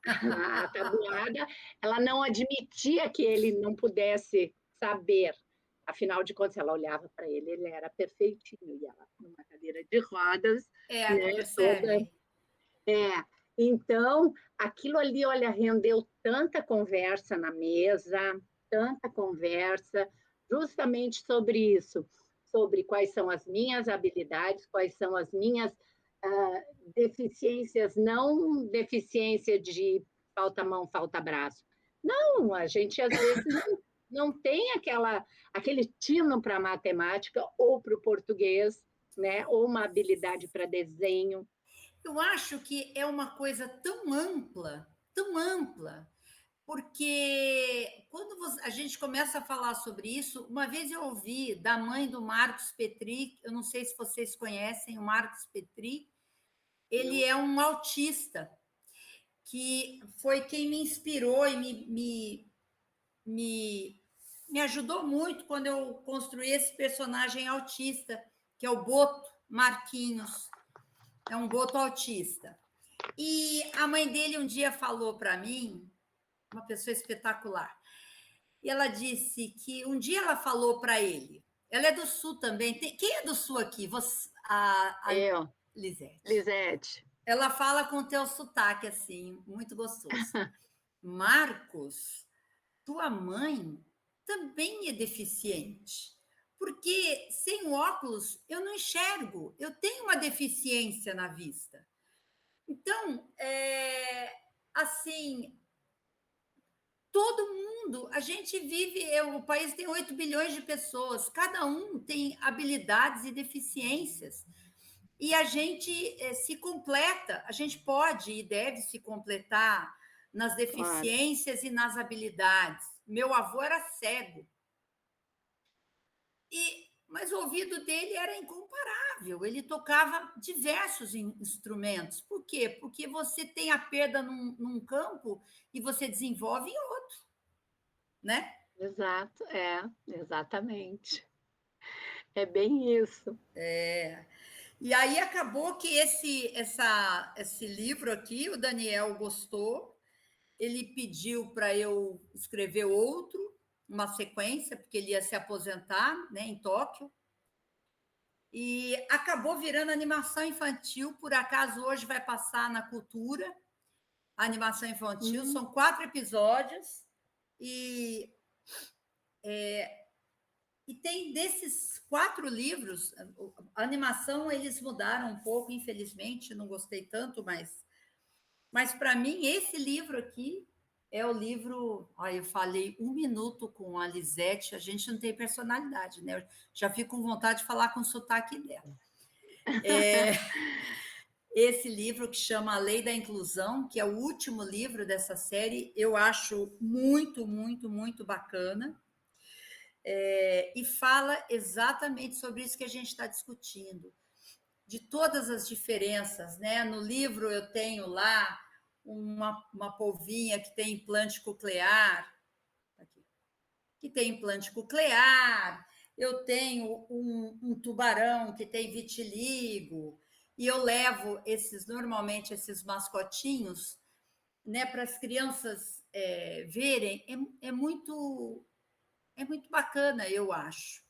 a tabuada, ela não admitia que ele não pudesse saber. Afinal de contas, ela olhava para ele, ele era perfeitinho, e ela numa cadeira de rodas. Né, percebe? Então, aquilo ali, olha, rendeu tanta conversa na mesa, tanta conversa, justamente sobre isso, sobre quais são as minhas habilidades, quais são as minhas deficiências, não deficiência de falta mão, falta braço. Não, a gente às vezes não tem aquele tino para matemática ou para o português, né? Ou uma habilidade para desenho. Eu acho que é uma coisa tão ampla, porque quando a gente começa a falar sobre isso, uma vez eu ouvi da mãe do Marcos Petri, eu não sei se vocês conhecem o Marcos Petri, ele é um autista, que foi quem me inspirou e me ajudou muito quando eu construí esse personagem autista, que é o Boto Marquinhos, é um boto autista. E a mãe dele um dia falou para mim, uma pessoa espetacular, e ela disse que um dia ela falou para ele, ela é do Sul também, quem é do Sul aqui? Eu, Lisete. Lisete. Ela fala com o teu sotaque, assim, muito gostoso. Marcos, tua mãe também é deficiente, porque sem o óculos eu não enxergo, eu tenho uma deficiência na vista. Então, assim, todo mundo, a gente vive, o país tem 8 bilhões de pessoas, cada um tem habilidades e deficiências, e a gente se completa, a gente pode e deve se completar nas deficiências e nas habilidades. Meu avô era cego, mas o ouvido dele era incomparável, ele tocava diversos instrumentos. Por quê? Porque você tem a perda num campo e você desenvolve em outro, né? Exato, exatamente. É bem isso. E aí acabou que esse livro aqui, o Daniel gostou, ele pediu para eu escrever outro, uma sequência, porque ele ia se aposentar, né, em Tóquio, e acabou virando animação infantil, por acaso hoje vai passar na Cultura, a animação infantil, são 4 episódios, e tem desses 4 livros, a animação eles mudaram um pouco, infelizmente, não gostei tanto, mas para mim, esse livro aqui é o livro. Olha, eu falei 1 minuto com a Lisete, a gente não tem personalidade, né? Eu já fico com vontade de falar com o sotaque dela. Esse livro que chama A Lei da Inclusão, que é o último livro dessa série, eu acho muito, muito, muito bacana. E fala exatamente sobre isso que a gente está discutindo, de todas as diferenças, né? No livro eu tenho lá uma polvinha que tem implante coclear, eu tenho um tubarão que tem vitiligo, e eu levo normalmente esses mascotinhos, né, para as crianças verem, é muito bacana, eu acho,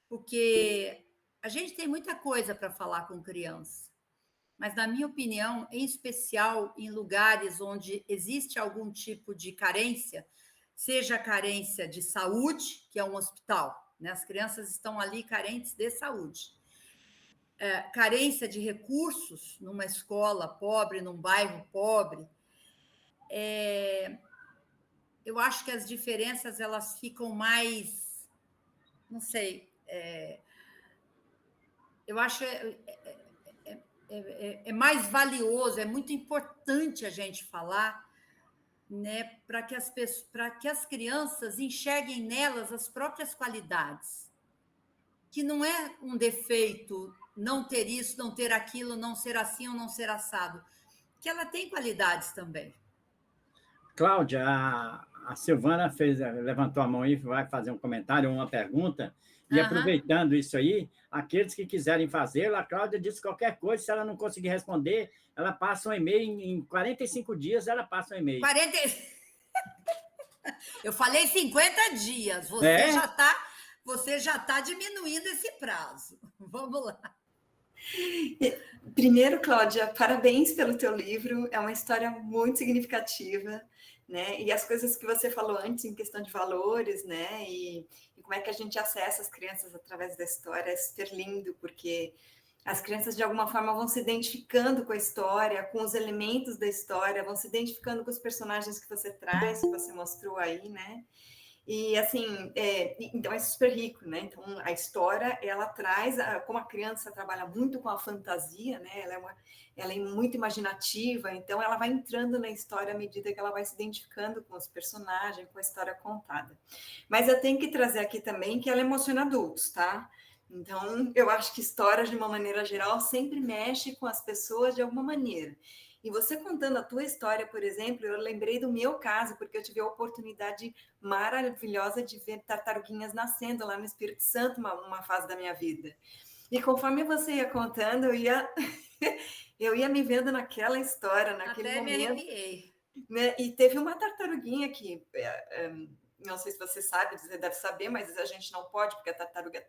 porque a gente tem muita coisa para falar com criança, mas, na minha opinião, em especial em lugares onde existe algum tipo de carência, seja carência de saúde, que é um hospital, né? As crianças estão ali carentes de saúde, carência de recursos numa escola pobre, num bairro pobre, eu acho que as diferenças elas ficam mais, não sei, eu acho mais valioso, é muito importante a gente falar, né, para que as crianças enxerguem nelas as próprias qualidades, que não é um defeito não ter isso, não ter aquilo, não ser assim ou não ser assado, que ela tem qualidades também. Cláudia, a Silvana levantou a mão e vai fazer um comentário ou uma pergunta, e aproveitando isso aí, aqueles que quiserem fazer, a Cláudia disse qualquer coisa, se ela não conseguir responder, ela passa um e-mail, em 45 dias ela passa um e-mail. Eu falei 50 dias, você já tá diminuindo esse prazo. Vamos lá. Primeiro, Cláudia, parabéns pelo teu livro, é uma história muito significativa, né? E as coisas que você falou antes em questão de valores, né? E como é que a gente acessa as crianças através da história é super lindo, porque as crianças de alguma forma vão se identificando com a história, com os elementos da história, vão se identificando com os personagens que você traz, que você mostrou aí, né? E, assim, então é super rico, né? Então, a história, ela traz, como a criança trabalha muito com a fantasia, né? Ela é muito imaginativa, então ela vai entrando na história à medida que ela vai se identificando com os personagens, com a história contada. Mas eu tenho que trazer aqui também que ela emociona adultos, tá? Então, eu acho que histórias, de uma maneira geral, sempre mexe com as pessoas de alguma maneira. E você contando a tua história, por exemplo, eu lembrei do meu caso, porque eu tive a oportunidade maravilhosa de ver tartaruguinhas nascendo lá no Espírito Santo, uma fase da minha vida. E conforme você ia contando, eu ia me vendo naquela história, naquele Até me momento. arrepiei. Né? E teve uma tartaruguinha que, não sei se você sabe, você deve saber, mas a gente não pode, porque a tartaruga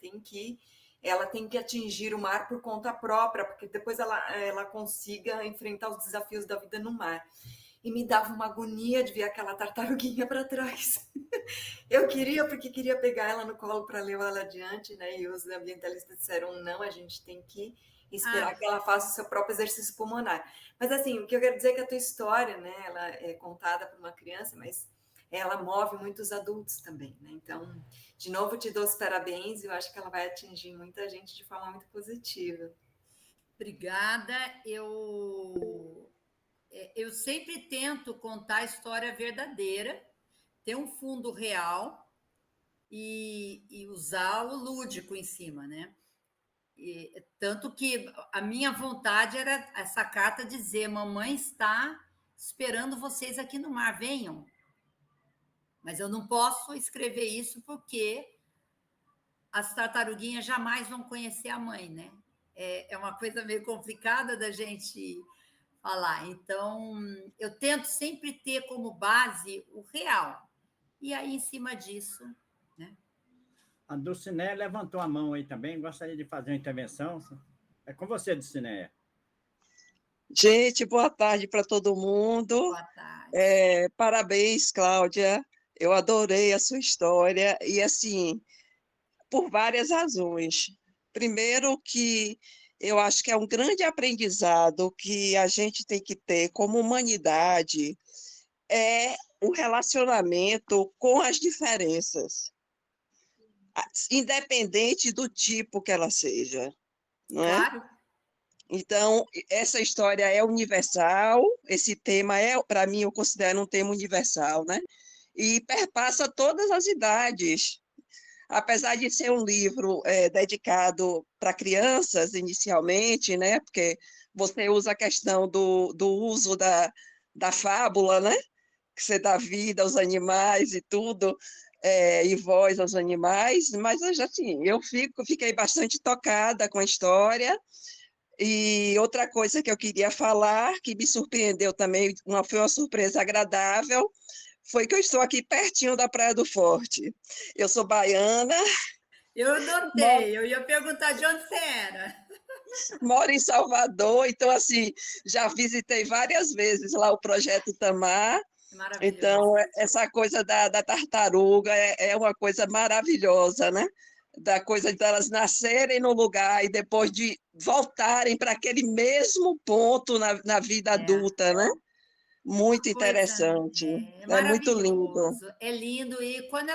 ela tem que atingir o mar por conta própria, porque depois ela consiga enfrentar os desafios da vida no mar. E me dava uma agonia de ver aquela tartaruguinha para trás. Eu porque queria pegar ela no colo para levar ela adiante, né? E os ambientalistas disseram, não, a gente tem que esperar que ela faça o seu próprio exercício pulmonar. Mas, assim, o que eu quero dizer é que a tua história, né? Ela é contada por uma criança, mas ela move muitos adultos também, né? Então, de novo, te dou os parabéns e eu acho que ela vai atingir muita gente de forma muito positiva. Obrigada. Eu sempre tento contar a história verdadeira, ter um fundo real e usar o lúdico em cima, né? Tanto que a minha vontade era essa carta dizer: mamãe está esperando vocês aqui no mar, venham. Mas eu não posso escrever isso porque as tartaruguinhas jamais vão conhecer a mãe, né? É uma coisa meio complicada da gente falar. Então, eu tento sempre ter como base o real. E aí, em cima disso, né? A Dulcinéia levantou a mão aí também, gostaria de fazer uma intervenção. É com você, Dulcinéia. Gente, boa tarde para todo mundo. Boa tarde. Parabéns, Cláudia. Eu adorei a sua história e, assim, por várias razões. Primeiro que eu acho que é um grande aprendizado que a gente tem que ter como humanidade é o relacionamento com as diferenças, independente do tipo que ela seja, não é? Claro. Então, essa história é universal, esse tema para mim, eu considero um tema universal, né? E perpassa todas as idades. Apesar de ser um livro dedicado para crianças, inicialmente, né? Porque você usa a questão do uso da fábula, né? Que você dá vida aos animais e tudo, e voz aos animais, mas, assim, eu fiquei bastante tocada com a história. E outra coisa que eu queria falar, que me surpreendeu também, foi uma surpresa agradável, foi que eu estou aqui pertinho da Praia do Forte. Eu sou baiana. Eu notei, eu ia perguntar de onde você era. Moro em Salvador, então, assim, já visitei várias vezes lá o Projeto Itamar. Maravilhoso. Então, essa coisa da tartaruga é uma coisa maravilhosa, né? Da coisa de elas nascerem no lugar e depois de voltarem para aquele mesmo ponto na vida adulta, né? Muito interessante. É muito lindo. É lindo. E quando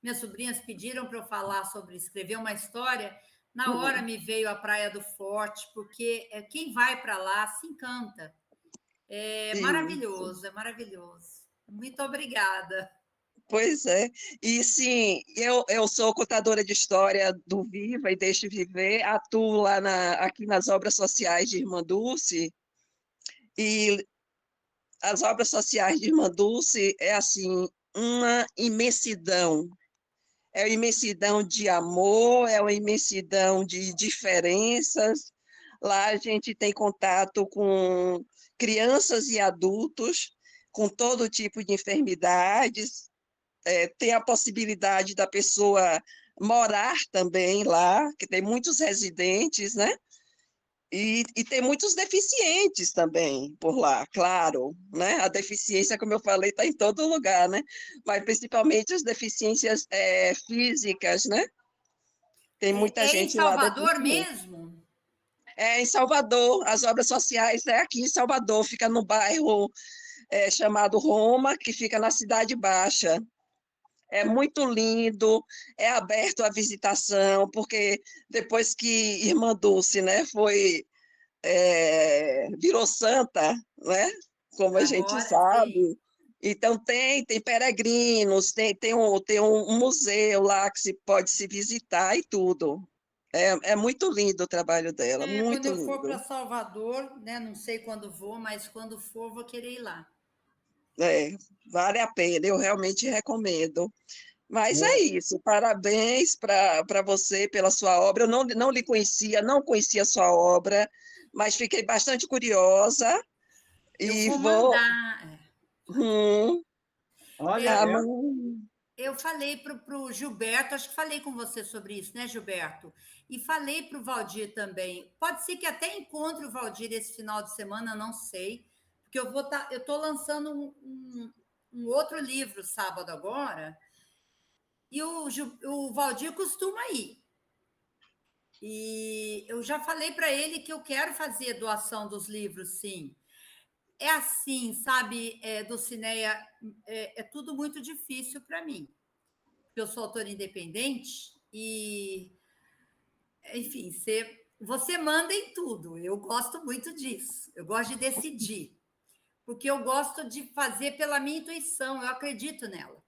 minhas sobrinhas pediram para eu falar sobre escrever uma história, na hora me veio a Praia do Forte, porque quem vai para lá se encanta. Maravilhoso, é maravilhoso. Muito obrigada. Pois é. E, sim, eu sou contadora de história do Viva e Deixe Viver, atuo lá aqui nas obras sociais de Irmã Dulce, e as obras sociais de Irmã Dulce é, assim, uma imensidão. É uma imensidão de amor, é uma imensidão de diferenças. Lá a gente tem contato com crianças e adultos com todo tipo de enfermidades, tem a possibilidade da pessoa morar também lá, que tem muitos residentes, né? E tem muitos deficientes também por lá, claro, né? A deficiência, como eu falei, está em todo lugar, né? Mas principalmente as deficiências físicas, né? Tem muita gente em lá Salvador deficiente. mesmo? É em Salvador, as obras sociais é aqui em Salvador, fica no bairro chamado Roma, que fica na Cidade Baixa. É muito lindo, é aberto à visitação, porque depois que Irmã Dulce, né, virou santa, né, como a gente Agora sim. sabe, então tem peregrinos, tem um museu lá que se pode se visitar e tudo. É muito lindo o trabalho dela, Quando muito eu for para lindo. Salvador, né? Não sei quando vou, mas quando for, vou querer ir lá. É, vale a pena, eu realmente recomendo. Mas é isso, parabéns para você pela sua obra. Eu não lhe conhecia, não conhecia a sua obra, mas fiquei bastante curiosa Eu e vou vou. mandar. Hum, Olha, Eu, amanhã. eu falei para o Gilberto, acho que falei com você sobre isso, né, Gilberto? E falei para o Valdir também. Pode ser que até encontre o Valdir esse final de semana, não sei, porque eu estou lançando um outro livro sábado agora, e o Valdir costuma ir. E eu já falei para ele que eu quero fazer doação dos livros, sim. É assim, sabe, do Cineia, é tudo muito difícil para mim. Eu sou autora independente e, enfim, você manda em tudo. Eu gosto muito disso. Eu gosto de decidir, porque eu gosto de fazer pela minha intuição, eu acredito nela.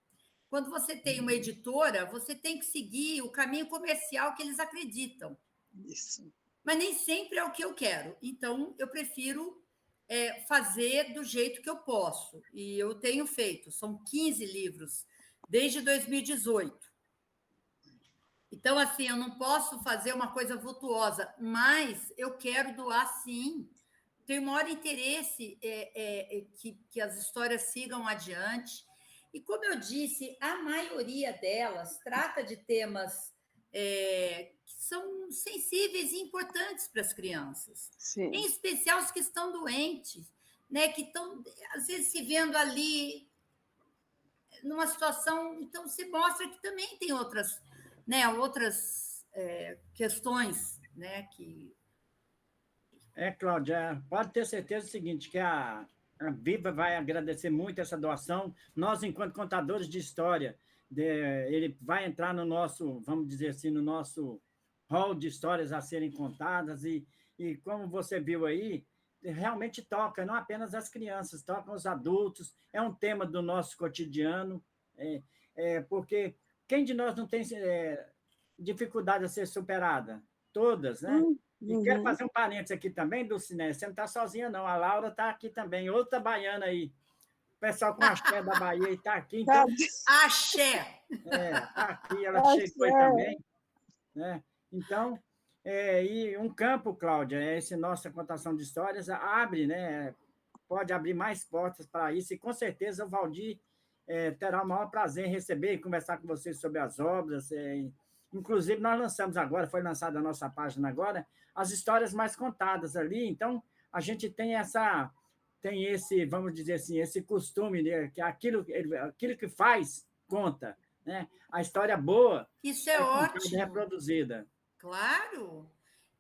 Quando você tem uma editora, você tem que seguir o caminho comercial que eles acreditam. Isso. Mas nem sempre é o que eu quero. Então, eu prefiro fazer do jeito que eu posso. E eu tenho feito. São 15 livros desde 2018. Então, assim, eu não posso fazer uma coisa vultuosa, mas eu quero doar sim. Tenho o maior interesse que as histórias sigam adiante. E, como eu disse, a maioria delas trata de temas que são sensíveis e importantes para as crianças, Sim. em especial os que estão doentes, né, que estão, às vezes, se vendo ali numa situação. Então, se mostra que também tem outras, né, outras questões, né, que. Cláudia, pode ter certeza do seguinte, que a Viva vai agradecer muito essa doação. Nós, enquanto contadores de história, ele vai entrar no nosso, vamos dizer assim, no nosso hall de histórias a serem contadas, e como você viu aí, realmente toca, não apenas as crianças, toca os adultos, é um tema do nosso cotidiano, porque quem de nós não tem dificuldade a ser superada? Todas, né? E quero Uhum. fazer um parênteses aqui também, Dulcinea, você não está sozinha, não. A Laura está aqui também, outra baiana aí. O pessoal com axé da Bahia está aqui, então, Axé! está aqui, ela chegou aí Axé. também, né? Então, e um campo, Cláudia, essa nossa contação de histórias abre, né? Pode abrir mais portas para isso, e com certeza o Valdir terá o maior prazer em receber e conversar com vocês sobre as obras. Inclusive, nós lançamos agora, foi lançada a nossa página agora, as histórias mais contadas ali, então a gente tem esse, vamos dizer assim, esse costume, né, que aquilo que faz, conta, né? A história boa Isso é é contada e ótimo. reproduzida. Claro.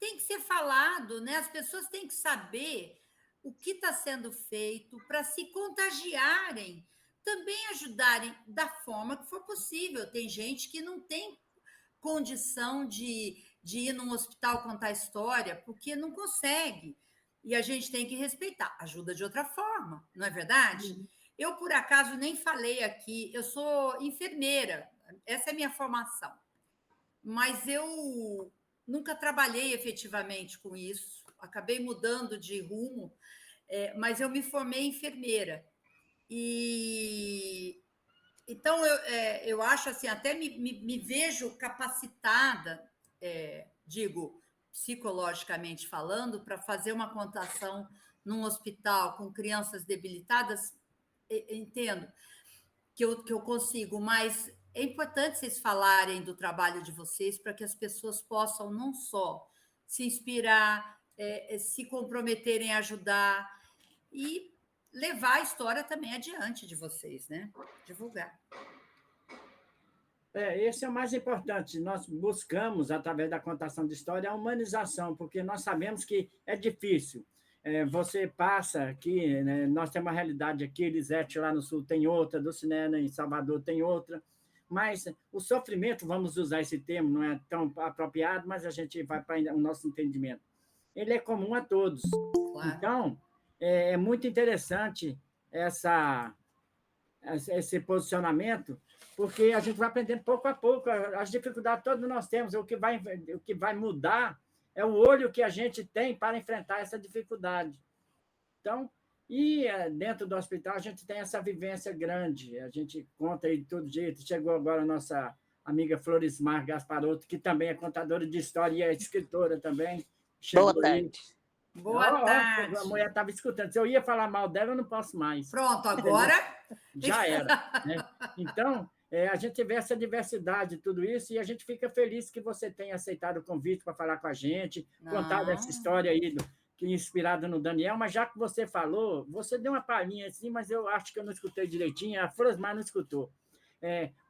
Tem que ser falado, né? As pessoas têm que saber o que está sendo feito para se contagiarem, também ajudarem da forma que for possível. Tem gente que não tem condição de ir num hospital contar história, porque não consegue. E a gente tem que respeitar. Ajuda de outra forma, não é verdade? Eu, por acaso, nem falei aqui, eu sou enfermeira, essa é a minha formação. Mas eu nunca trabalhei efetivamente com isso, acabei mudando de rumo, mas eu me formei enfermeira. E então eu acho assim, até me vejo capacitada, digo, psicologicamente falando, para fazer uma contação num hospital com crianças debilitadas. Entendo que eu consigo, mas é importante vocês falarem do trabalho de vocês para que as pessoas possam não só se inspirar, se comprometerem a ajudar e levar a história também adiante de vocês, né? Divulgar. Esse é o mais importante. Nós buscamos, através da contação de história, a humanização, porque nós sabemos que é difícil. Você passa aqui, né, nós temos uma realidade aqui, Elisete lá no Sul tem outra, Dulcinea em Salvador tem outra. mas o sofrimento, vamos usar esse termo, não é tão apropriado, mas a gente vai para o nosso entendimento. Ele é comum a todos. Claro. Então, é muito interessante esse posicionamento, porque a gente vai aprendendo pouco a pouco. As dificuldades todas nós temos. O que vai mudar é o olho que a gente tem para enfrentar essa dificuldade. Então, dentro do hospital, a gente tem essa vivência grande. A gente conta aí de todo jeito. Chegou agora a nossa amiga Florismar Gasparotto, que também é contadora de história e é escritora também. Boa tarde. Boa tarde. A mulher estava escutando. Se eu ia falar mal dela, eu não posso mais. Pronto, agora... Já era. Né? Então, a gente vê essa diversidade, tudo isso, e a gente fica feliz que você tenha aceitado o convite para falar com a gente, contar dessa história aí, que é inspirada no Daniel, mas já que você falou, você deu uma palhinha assim, mas eu acho que eu não escutei direitinho, a Frosmar não escutou.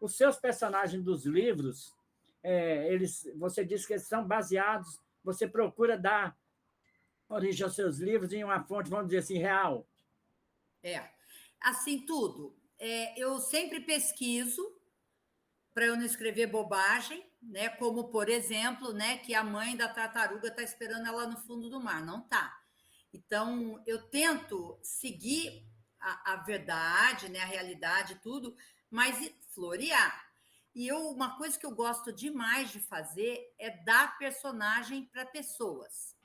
Os seus personagens dos livros, você disse que eles são baseados, você procura dar origem aos seus livros em uma fonte, vamos dizer assim, real. Assim, tudo. Eu sempre pesquiso para eu não escrever bobagem, né? Como, por exemplo, né, que a mãe da tartaruga está esperando ela no fundo do mar. Não está. Então, eu tento seguir a verdade, né, a realidade, tudo, mas florear. E uma coisa que eu gosto demais de fazer é dar personagem para pessoas.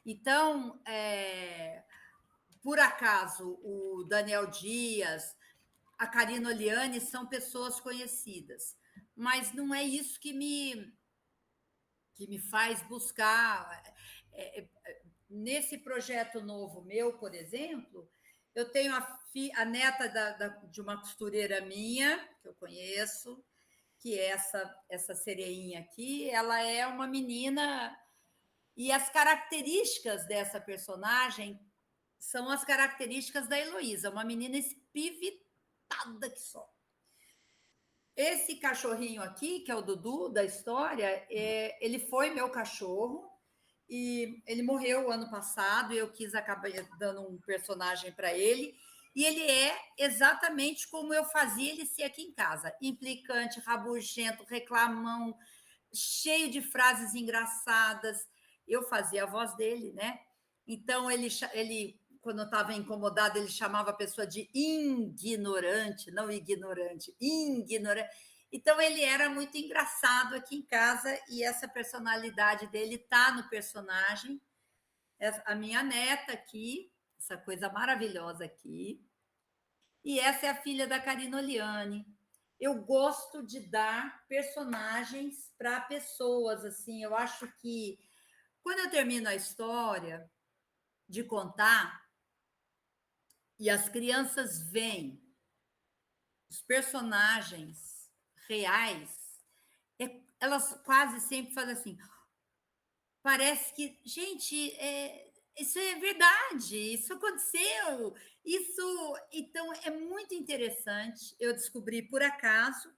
Então, por acaso, o Daniel Dias, a Karina Oliani são pessoas conhecidas, mas não é isso que me faz buscar. Nesse projeto novo meu, por exemplo, eu tenho a neta de uma costureira minha, que eu conheço, que é essa sereinha aqui. Ela é uma menina, e as características dessa personagem são as características da Heloísa, uma menina espivitada que só. Esse cachorrinho aqui, que é o Dudu da história, ele foi meu cachorro e ele morreu ano passado e eu quis acabar dando um personagem para ele. E ele é exatamente como eu fazia ele ser aqui em casa. Implicante, rabugento, reclamão, cheio de frases engraçadas. Eu fazia a voz dele, né? Então, ele quando eu estava incomodado, ele chamava a pessoa de ignorante, não ignorante, ignorante. Então, ele era muito engraçado aqui em casa e essa personalidade dele está no personagem. A minha neta aqui, essa coisa maravilhosa aqui. E essa é a filha da Karina Oliani. Eu gosto de dar personagens para pessoas, assim. Eu acho que quando eu termino a história de contar, e as crianças veem os personagens reais, elas quase sempre fazem assim, parece que, gente, isso é verdade, isso aconteceu, então é muito interessante. Eu descobri por acaso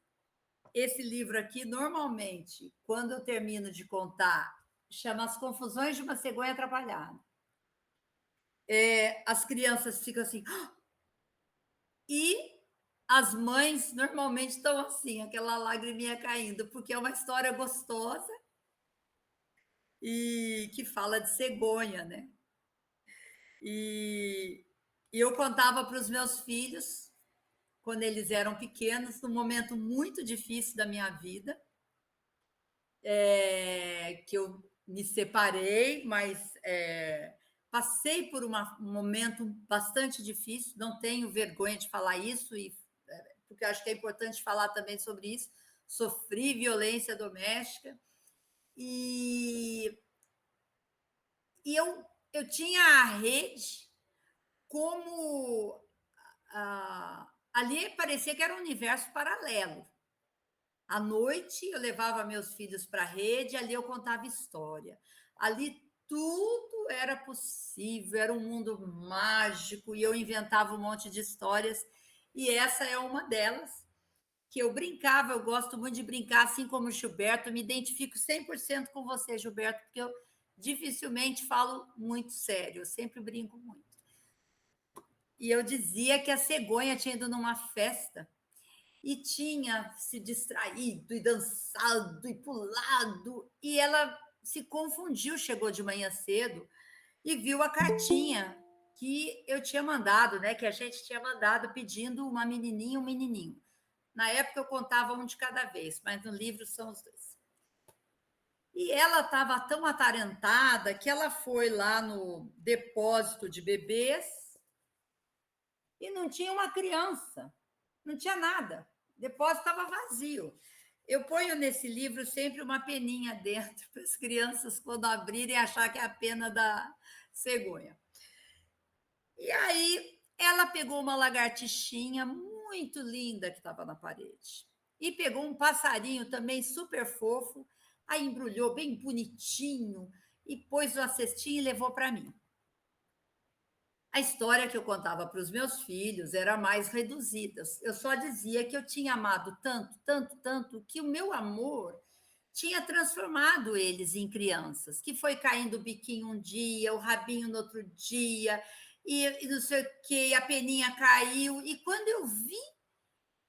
esse livro aqui. Normalmente, quando eu termino de contar, chama As Confusões de uma Cegonha Atrapalhada. As crianças ficam assim, e as mães normalmente estão assim, aquela lagriminha caindo, porque é uma história gostosa e que fala de cegonha, né? E eu contava para os meus filhos, quando eles eram pequenos, num momento muito difícil da minha vida, que eu me separei, mas passei por um momento bastante difícil, não tenho vergonha de falar isso, porque acho que é importante falar também sobre isso. Sofri violência doméstica e eu tinha a rede como... ali parecia que era um universo paralelo. À noite, eu levava meus filhos para a rede, ali eu contava história. Ali tudo era possível, era um mundo mágico, e eu inventava um monte de histórias, e essa é uma delas, que eu brincava. Eu gosto muito de brincar, assim como o Gilberto. Eu me identifico 100% com você, Gilberto, porque eu dificilmente falo muito sério, eu sempre brinco muito. E eu dizia que a cegonha tinha ido numa festa e tinha se distraído e dançado e pulado, e ela se confundiu, chegou de manhã cedo e viu a cartinha que eu tinha mandado, né? Que a gente tinha mandado pedindo uma menininha e um menininho. Na época eu contava um de cada vez, mas no livro são os dois. E ela estava tão atarantada que ela foi lá no depósito de bebês e não tinha uma criança, não tinha nada. O depósito estava vazio. Eu ponho nesse livro sempre uma peninha dentro para as crianças, quando abrirem, achar que é a pena da cegonha. E aí ela pegou uma lagartixinha muito linda que estava na parede e pegou um passarinho também super fofo, aí embrulhou bem bonitinho e pôs na cestinha e levou para mim. A história que eu contava para os meus filhos era mais reduzida. Eu só dizia que eu tinha amado tanto, tanto, tanto, que o meu amor tinha transformado eles em crianças, que foi caindo o biquinho um dia, o rabinho no outro dia, e não sei o quê, a peninha caiu, e quando eu vi,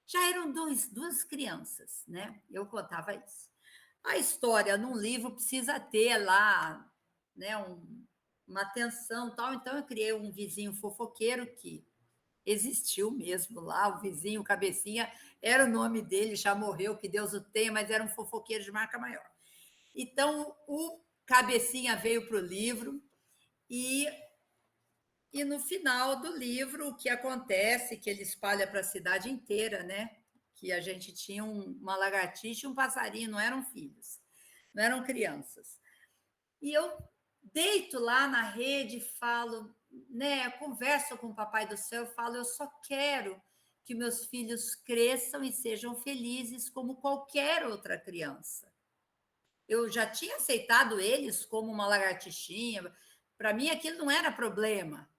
já eram duas crianças, né? Eu contava isso. A história num livro precisa ter lá, né, uma atenção, tal. Então eu criei um vizinho fofoqueiro que existiu mesmo lá, o vizinho Cabecinha, era o nome dele, já morreu, que Deus o tenha, mas era um fofoqueiro de marca maior. Então o Cabecinha veio para o livro e no final do livro o que acontece, que ele espalha para a cidade inteira, né? Que a gente tinha uma lagartixa e um passarinho, não eram filhos, não eram crianças. E eu deito lá na rede e falo, né, converso com o Papai do Céu, falo, eu só quero que meus filhos cresçam e sejam felizes como qualquer outra criança. Eu já tinha aceitado eles como uma lagartixinha, para mim aquilo não era problema,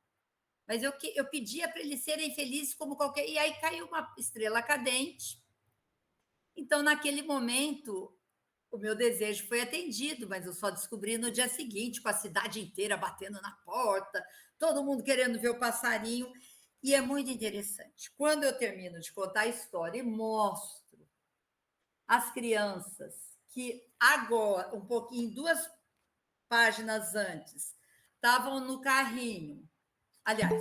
mas eu pedia para eles serem felizes como qualquer... E aí caiu uma estrela cadente. Então, naquele momento, o meu desejo foi atendido, mas eu só descobri no dia seguinte, com a cidade inteira batendo na porta, todo mundo querendo ver o passarinho. E é muito interessante. Quando eu termino de contar a história e mostro às crianças que agora, um pouquinho, 2 páginas antes, estavam no carrinho, aliás,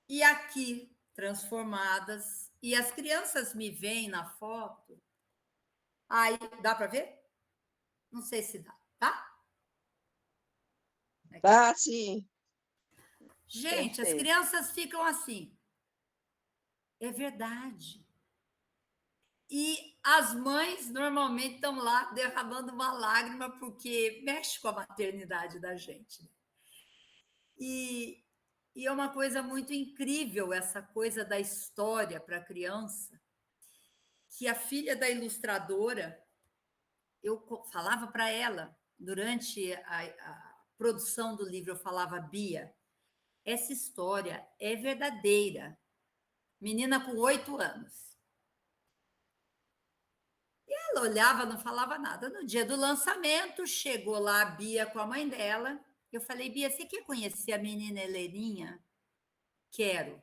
e aqui transformadas, e as crianças me veem na foto. Aí, dá para ver? Não sei se dá, tá? Ah, sim. Gente, as crianças ficam assim. É verdade. E as mães normalmente estão lá derramando uma lágrima porque mexe com a maternidade da gente. E é uma coisa muito incrível essa coisa da história para a criança, que a filha da ilustradora, eu falava para ela, durante a produção do livro, eu falava, Bia, essa história é verdadeira. Menina com 8 anos. E ela olhava, não falava nada. No dia do lançamento, chegou lá a Bia com a mãe dela. Eu falei, Bia, você quer conhecer a menina Heleninha? Quero.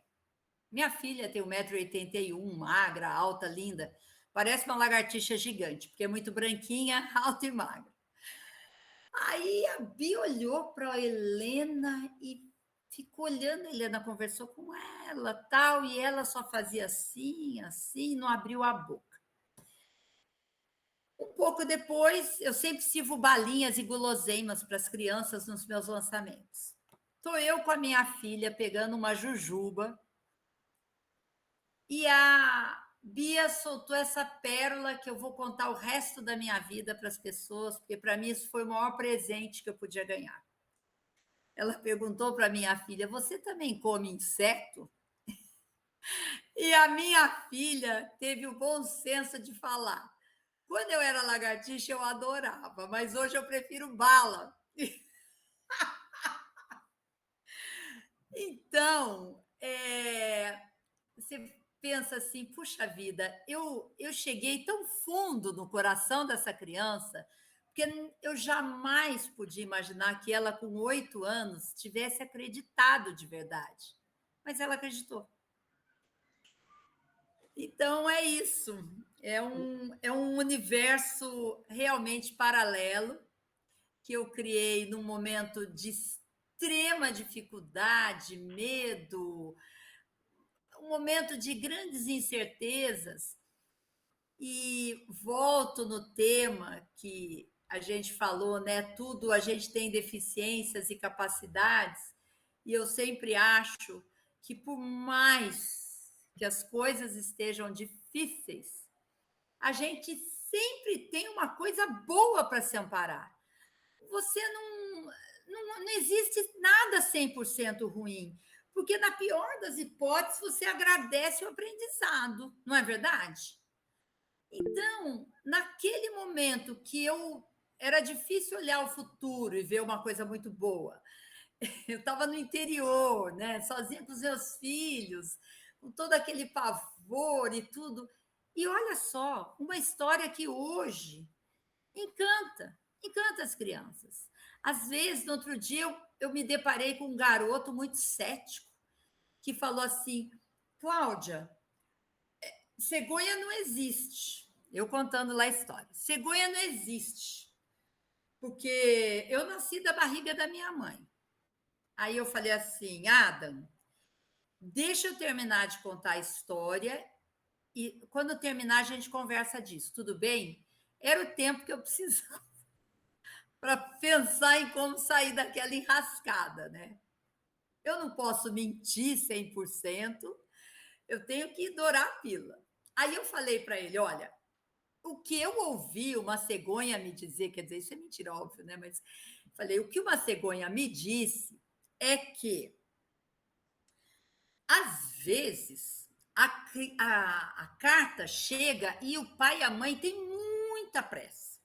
Minha filha tem 1,81 m, magra, alta, linda. Parece uma lagartixa gigante, porque é muito branquinha, alta e magra. Aí a Bia olhou para a Helena e ficou olhando. A Helena conversou com ela, tal, e ela só fazia assim, assim, não abriu a boca. Um pouco depois, eu sempre sirvo balinhas e guloseimas para as crianças nos meus lançamentos. Estou eu com a minha filha pegando uma jujuba e a Bia soltou essa pérola que eu vou contar o resto da minha vida para as pessoas, porque para mim isso foi o maior presente que eu podia ganhar. Ela perguntou para minha filha, você também come inseto? E a minha filha teve o bom senso de falar, quando eu era lagartixa eu adorava, mas hoje eu prefiro bala. Então, você pensa assim, puxa vida, eu cheguei tão fundo no coração dessa criança, porque eu jamais podia imaginar que ela, com 8 anos, tivesse acreditado de verdade. Mas ela acreditou. Então, é isso. É um universo realmente paralelo que eu criei num momento de extrema dificuldade, medo, um momento de grandes incertezas. E volto no tema que a gente falou, né? Tudo a gente tem deficiências e capacidades, e eu sempre acho que, por mais que as coisas estejam difíceis, a gente sempre tem uma coisa boa para se amparar. Você não existe nada 100% ruim, porque, na pior das hipóteses, você agradece o aprendizado, não é verdade? Então, naquele momento que era difícil olhar o futuro e ver uma coisa muito boa, eu estava no interior, né, sozinha com os meus filhos, com todo aquele pavor e tudo. E olha só, uma história que hoje encanta as crianças. Às vezes, no outro dia, eu me deparei com um garoto muito cético que falou assim: Cláudia, cegonha não existe. Eu contando lá a história. Cegonha não existe, porque eu nasci da barriga da minha mãe. Aí eu falei assim: Adam, deixa eu terminar de contar a história e quando terminar a gente conversa disso, tudo bem? Era o tempo que eu precisava para pensar em como sair daquela enrascada, né? Eu não posso mentir 100%, eu tenho que dourar a pílula. Aí eu falei para ele: olha, o que eu ouvi uma cegonha me dizer, quer dizer, isso é mentira, óbvio, né? Mas falei, o que uma cegonha me disse é que, às vezes, a carta chega e o pai e a mãe têm muita pressa.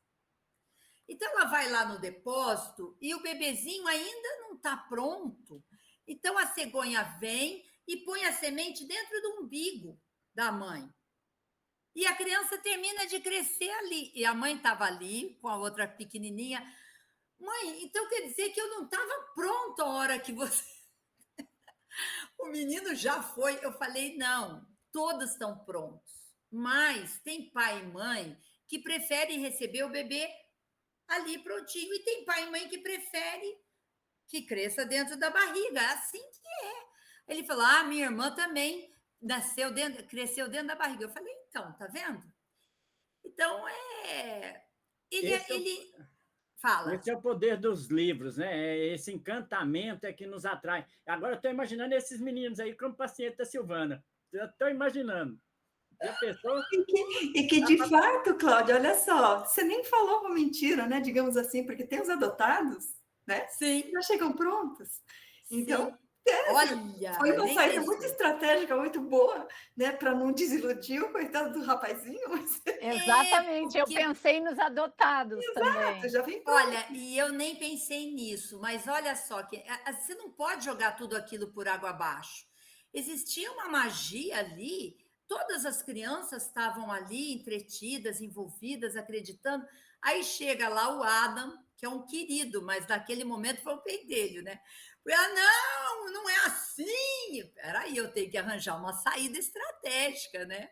Então, ela vai lá no depósito e o bebezinho ainda não está pronto. Então, a cegonha vem e põe a semente dentro do umbigo da mãe. E a criança termina de crescer ali. E a mãe estava ali com a outra pequenininha. Mãe, então quer dizer que eu não estava pronta a hora que você... O menino já foi. Eu falei, não, todos estão prontos. Mas tem pai e mãe que preferem receber o bebê ali prontinho. E tem pai e mãe que prefere que cresça dentro da barriga. É assim que é. Ele falou, minha irmã também cresceu dentro da barriga. Eu falei, então, tá vendo? Então, ele fala. Esse é o poder dos livros, né? Esse encantamento é que nos atrai. Agora, eu estou imaginando esses meninos aí como paciente da Silvana. Eu estou imaginando. Já pensou? E que, de fato, Cláudia, olha só, você nem falou uma mentira, né? Digamos assim, porque tem os adotados, né? Sim. Já chegam prontos. Então, olha, foi uma saída muito estratégica, muito boa, né? Para não desiludir o coitado do rapazinho. Mas... Exatamente, eu pensei nos adotados também. Já vem pronto. Olha, e eu nem pensei nisso, mas olha só, que você não pode jogar tudo aquilo por água abaixo. Existia uma magia ali, todas as crianças estavam ali entretidas, envolvidas, acreditando. Aí chega lá o Adam, que é um querido, mas naquele momento foi um pentelho, né? Não é assim. Peraí, eu tenho que arranjar uma saída estratégica, né?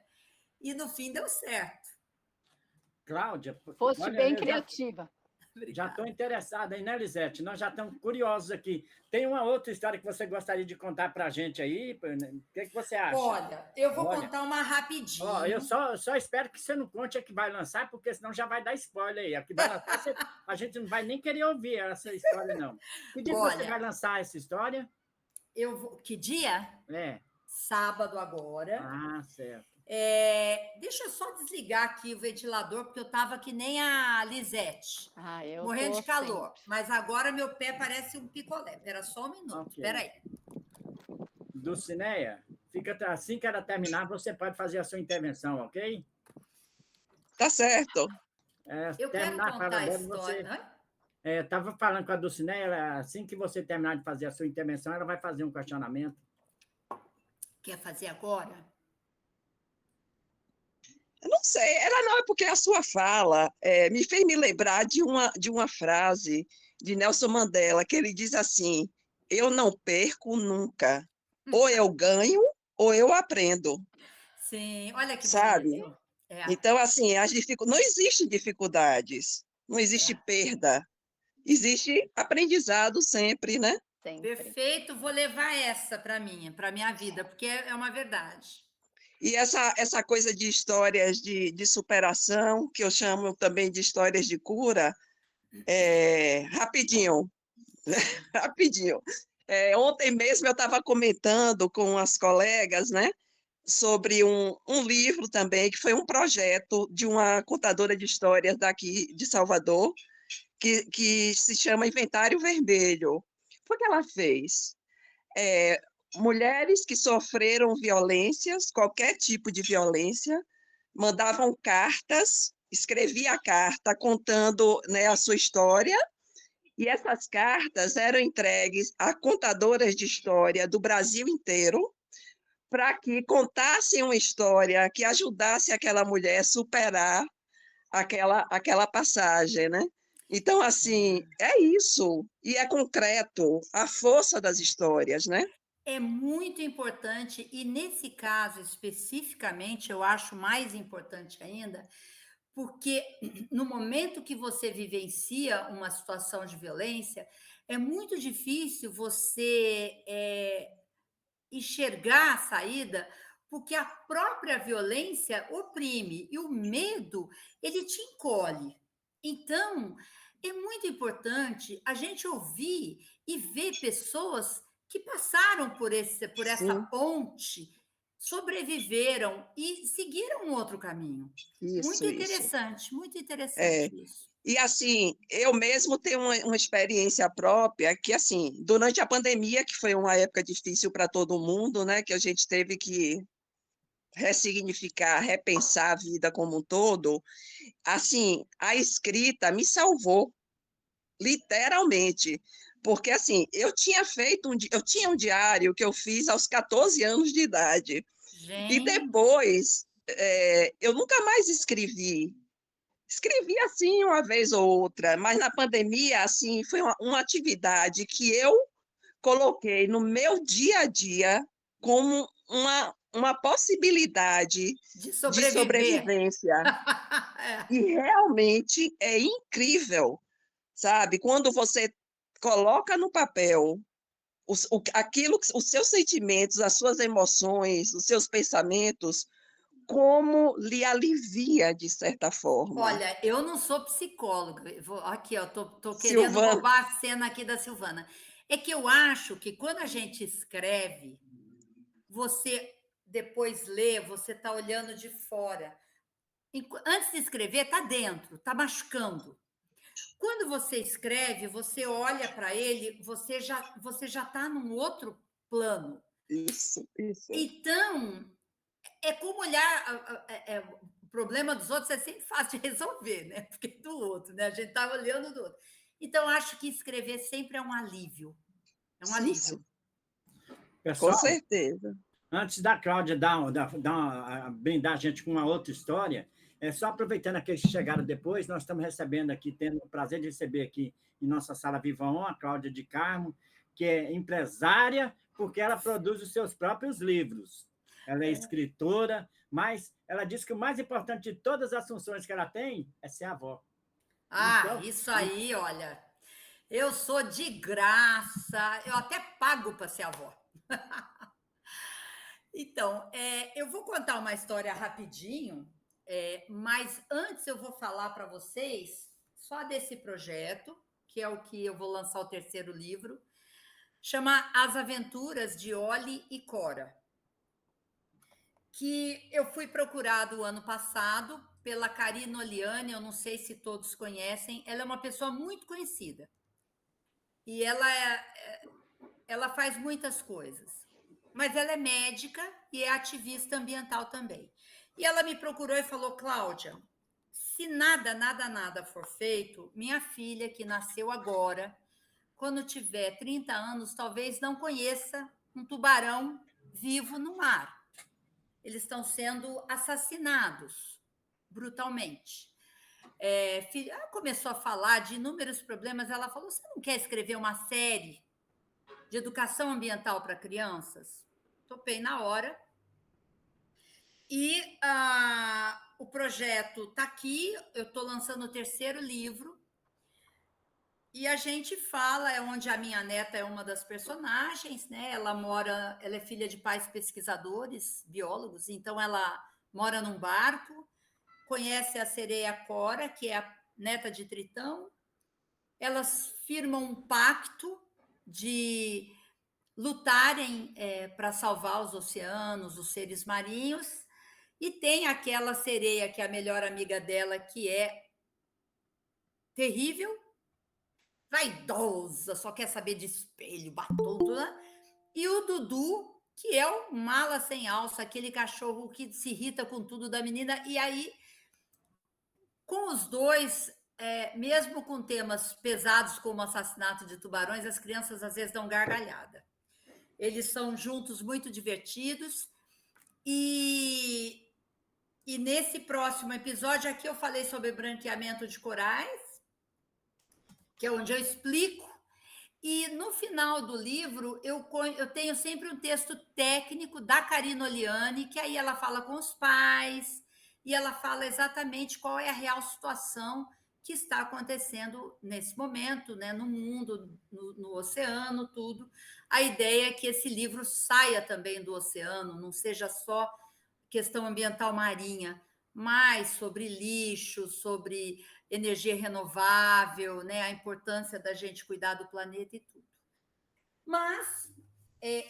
E no fim deu certo. Cláudia, fosse bem criativa. Já estou interessada aí, né, Lisete? Nós já estamos curiosos aqui. Tem uma outra história que você gostaria de contar para a gente aí? O que você acha? Olha, eu vou contar uma rapidinho. Eu só espero que você não conte a que vai lançar, porque senão já vai dar spoiler aí. A que vai lançar, a gente não vai nem querer ouvir essa história, não. Que dia você vai lançar essa história? Que dia? Sábado agora. Certo. Deixa eu só desligar aqui o ventilador, porque eu estava que nem a Lisete, morrendo de calor. Sempre. Mas agora meu pé parece um picolé. Espera só um minuto, espera aí. Dulcineia, assim que ela terminar, você pode fazer a sua intervenção, ok? Tá certo. Eu quero contar a história. Estava falando com a Dulcineia, assim que você terminar de fazer a sua intervenção, ela vai fazer um questionamento. Quer fazer agora? Eu não sei, é porque a sua fala me fez me lembrar de uma frase de Nelson Mandela, que ele diz assim, eu não perco nunca, ou eu ganho, ou eu aprendo. Sim, olha que sabe? bonito. É, Então, assim, não existe dificuldades, não existe é. perda, existe aprendizado sempre, né? Sempre. Perfeito, vou levar essa para minha vida, porque é uma verdade. E essa coisa de histórias de superação, que eu chamo também de histórias de cura, rapidinho, rapidinho. Ontem mesmo eu estava comentando com as colegas, né, sobre um livro também, que foi um projeto de uma contadora de histórias daqui de Salvador, que se chama Inventário Vermelho. O que ela fez? É, mulheres que sofreram violências, qualquer tipo de violência, mandavam cartas, escrevia a carta contando, né, a sua história, e essas cartas eram entregues a contadoras de história do Brasil inteiro, para que contassem uma história que ajudasse aquela mulher a superar aquela passagem, né? Então, assim, é isso, e é concreto, a força das histórias, né? É muito importante, e nesse caso especificamente, eu acho mais importante ainda, porque no momento que você vivencia uma situação de violência, é muito difícil você enxergar a saída, porque a própria violência oprime e o medo ele te encolhe. Então, é muito importante a gente ouvir e ver pessoas que passaram por essa Sim, ponte, sobreviveram e seguiram um outro caminho. isso. Muito É. interessante isso. E assim, eu mesmo tenho uma experiência própria que, assim, durante a pandemia, que foi uma época difícil para todo mundo, né, que a gente teve que ressignificar, repensar a vida como um todo, assim, a escrita me salvou, literalmente, porque assim, eu tinha um diário que eu fiz aos 14 anos de idade, e Gente, depois eu nunca mais escrevi. Escrevi assim uma vez ou outra, mas na pandemia, assim, foi uma atividade que eu coloquei no meu dia a dia como uma possibilidade de de sobreviver. sobrevivência. É. E realmente é incrível, sabe? Quando você coloca no papel os seus sentimentos, as suas emoções, os seus pensamentos, como lhe alivia de certa forma. Olha, eu não sou psicóloga. Aqui, ó, tô querendo Silvana, roubar a cena aqui da Silvana. É que eu acho que quando a gente escreve, você depois lê, você está olhando de fora. Antes de escrever, está dentro, está machucando. Quando você escreve, você olha para ele, você já está num outro plano. isso. Então, é como olhar. O problema dos outros é sempre fácil de resolver, né? Porque do outro, né? A gente está olhando do outro. Então, acho que escrever sempre é um alívio. É um Sim, alívio. com Pessoal, certeza. antes da Cláudia brindar a gente com uma outra história, só aproveitando aqueles que chegaram depois, nós estamos recebendo aqui, tendo o prazer de receber aqui em nossa sala Viva On, a Cláudia de Carmo, que é empresária, porque ela produz os seus próprios livros. Ela é escritora, mas ela diz que o mais importante de todas as funções que ela tem é ser avó. Ah, Então, isso aí, olha. Eu sou de graça, eu até pago para ser avó. Então, eu vou contar uma história rapidinho, mas antes eu vou falar para vocês só desse projeto, que é o que eu vou lançar o terceiro livro, chama As Aventuras de Oli e Cora, que eu fui procurado o ano passado pela Karina Oliane, eu não sei se todos conhecem, ela é uma pessoa muito conhecida. E ela faz muitas coisas, mas ela é médica e é ativista ambiental também. E ela me procurou e falou: Cláudia, se nada for feito, minha filha, que nasceu agora, quando tiver 30 anos, talvez não conheça um tubarão vivo no mar. Eles estão sendo assassinados brutalmente. Ela começou a falar de inúmeros problemas. Ela falou: você não quer escrever uma série de educação ambiental para crianças? Topei na hora. E o projeto está aqui, eu estou lançando o 3º livro, e a gente fala, é onde a minha neta é uma das personagens, né? Ela é filha de pais pesquisadores, biólogos, então ela mora num barco, conhece a sereia Cora, que é a neta de Tritão. Elas firmam um pacto de lutarem para salvar os oceanos, os seres marinhos, e tem aquela sereia que é a melhor amiga dela, que é terrível, vaidosa, só quer saber de espelho, batom, tudo, né? E o Dudu, que é o mala sem alça, aquele cachorro que se irrita com tudo da menina. E aí, com os dois, mesmo com temas pesados como assassinato de tubarões, as crianças às vezes dão gargalhada. Eles são juntos muito divertidos. E nesse próximo episódio aqui eu falei sobre branqueamento de corais, que é onde eu explico. E no final do livro, eu tenho sempre um texto técnico da Karina Oliani, que aí ela fala com os pais, e ela fala exatamente qual é a real situação que está acontecendo nesse momento, né, no mundo, no oceano, tudo. A ideia é que esse livro saia também do oceano, não seja só questão ambiental marinha, mas sobre lixo, sobre energia renovável, né, a importância da gente cuidar do planeta e tudo. Mas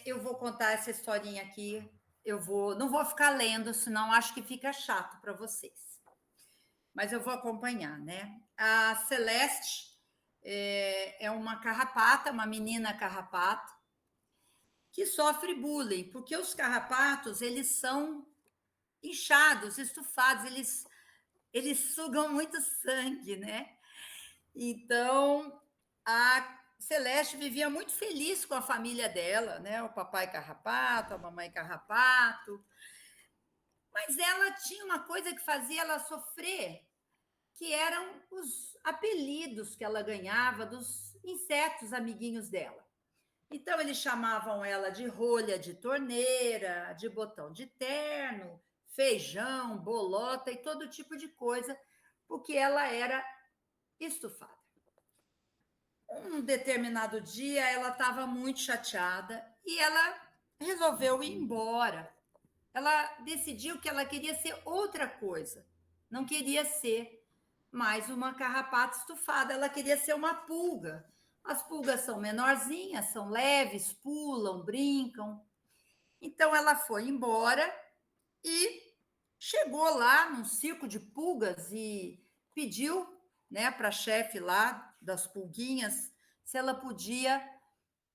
eu vou contar essa historinha aqui, não vou ficar lendo, senão acho que fica chato para vocês. Mas eu vou acompanhar, né? A Celeste é uma carrapata, uma menina carrapata, que sofre bullying, porque os carrapatos, eles são inchados, estufados, eles sugam muito sangue, né? Então, a Celeste vivia muito feliz com a família dela, né? O papai carrapato, a mamãe carrapato. Mas ela tinha uma coisa que fazia ela sofrer, que eram os apelidos que ela ganhava dos insetos amiguinhos dela. Então, eles chamavam ela de rolha de torneira, de botão de terno, feijão, bolota e todo tipo de coisa, porque ela era estufada. Um determinado dia, ela estava muito chateada e ela resolveu ir embora. Ela decidiu que ela queria ser outra coisa, não queria ser mais uma carrapata estufada, ela queria ser uma pulga. As pulgas são menorzinhas, são leves, pulam, brincam. Então, ela foi embora e chegou lá num circo de pulgas e pediu, né, para a chefe lá das pulguinhas se ela podia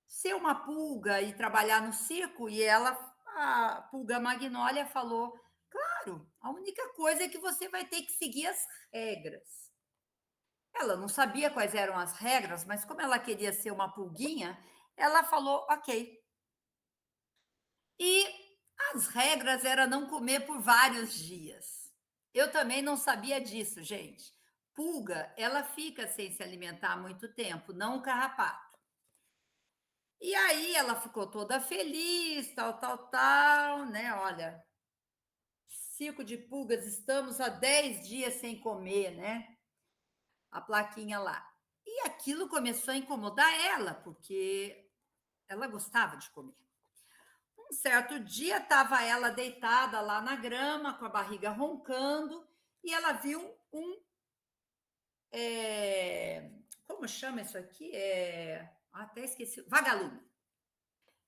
ser uma pulga e trabalhar no circo. E a pulga Magnólia, falou: claro, a única coisa é que você vai ter que seguir as regras. Ela não sabia quais eram as regras, mas como ela queria ser uma pulguinha, ela falou ok. E as regras eram não comer por vários dias. Eu também não sabia disso, gente. Pulga, ela fica sem se alimentar há muito tempo, não o carrapato. E aí ela ficou toda feliz, tal, né? Olha, circo de pulgas, estamos há 10 dias sem comer, né? A plaquinha lá. E aquilo começou a incomodar ela, porque ela gostava de comer. Um certo dia, estava ela deitada lá na grama, com a barriga roncando, e ela viu como chama isso aqui? Até esqueci. Vagalume.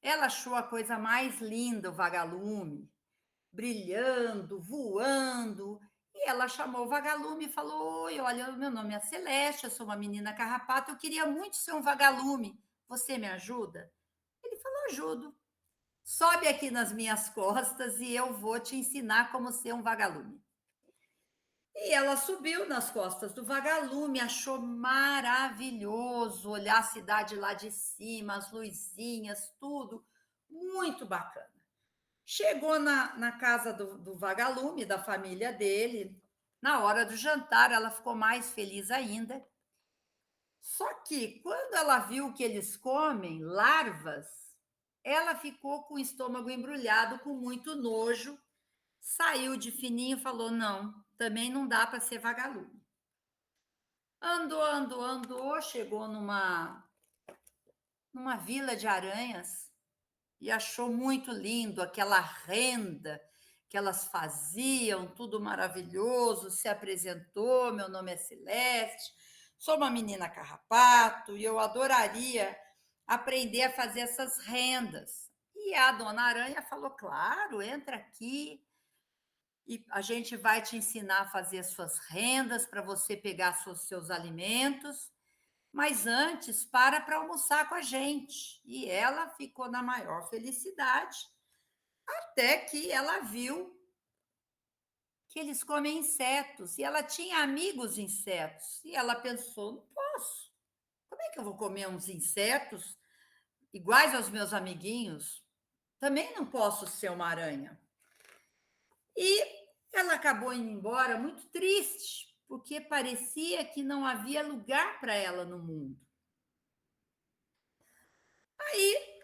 Ela achou a coisa mais linda, o vagalume, brilhando, voando. E ela chamou o vagalume e falou: oi, olha, meu nome é Celeste, eu sou uma menina carrapata, eu queria muito ser um vagalume. Você me ajuda? Ele falou: ajudo. Sobe aqui nas minhas costas e eu vou te ensinar como ser um vagalume. E ela subiu nas costas do vagalume, achou maravilhoso olhar a cidade lá de cima, as luzinhas, tudo muito bacana. Chegou na casa do vagalume, da família dele. Na hora do jantar, ela ficou mais feliz ainda. Só que, quando ela viu que eles comem larvas, ela ficou com o estômago embrulhado, com muito nojo, saiu de fininho e falou: não, também não dá para ser vagalume. Andou, chegou numa vila de aranhas e achou muito lindo aquela renda que elas faziam, tudo maravilhoso, se apresentou, meu nome é Celeste, sou uma menina carrapato e eu adoraria aprender a fazer essas rendas. E a dona Aranha falou, claro, entra aqui e a gente vai te ensinar a fazer as suas rendas para você pegar seus alimentos, mas antes para almoçar com a gente. E ela ficou na maior felicidade, até que ela viu que eles comem insetos, e ela tinha amigos insetos, e ela pensou, não posso, como é que eu vou comer uns insetos iguais aos meus amiguinhos? Também não posso ser uma aranha. E ela acabou indo embora muito triste, porque parecia que não havia lugar para ela no mundo. Aí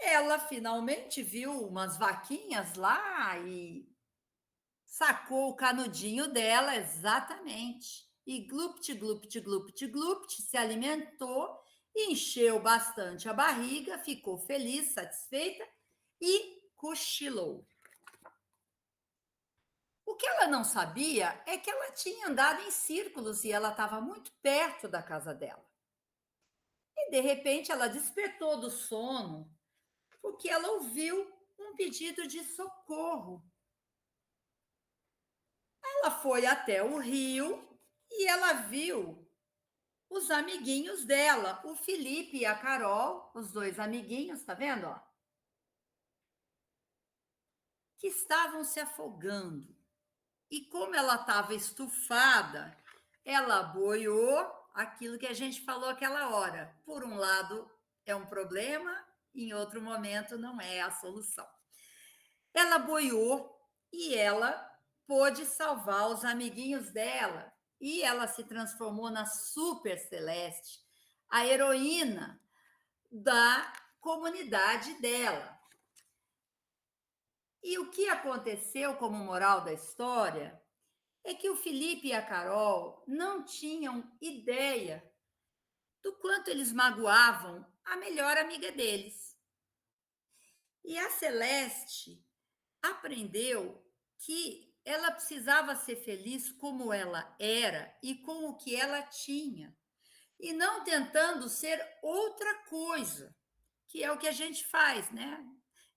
ela finalmente viu umas vaquinhas lá e sacou o canudinho dela, exatamente. E glupt, glupt, glupt, glupt, se alimentou, encheu bastante a barriga, ficou feliz, satisfeita e cochilou. O que ela não sabia é que ela tinha andado em círculos e ela estava muito perto da casa dela. E, de repente, ela despertou do sono porque ela ouviu um pedido de socorro. Ela foi até o rio e ela viu os amiguinhos dela, o Felipe e a Carol, os dois amiguinhos, tá vendo? Ó? Que estavam se afogando. E como ela estava estufada, ela boiou aquilo que a gente falou aquela hora. Por um lado é um problema, em outro momento não é a solução. Ela boiou e ela pôde salvar os amiguinhos dela. E ela se transformou na Super Celeste, a heroína da comunidade dela. E o que aconteceu como moral da história é que o Felipe e a Carol não tinham ideia do quanto eles magoavam a melhor amiga deles. E a Celeste aprendeu que ela precisava ser feliz como ela era e com o que ela tinha, e não tentando ser outra coisa, que é o que a gente faz, né?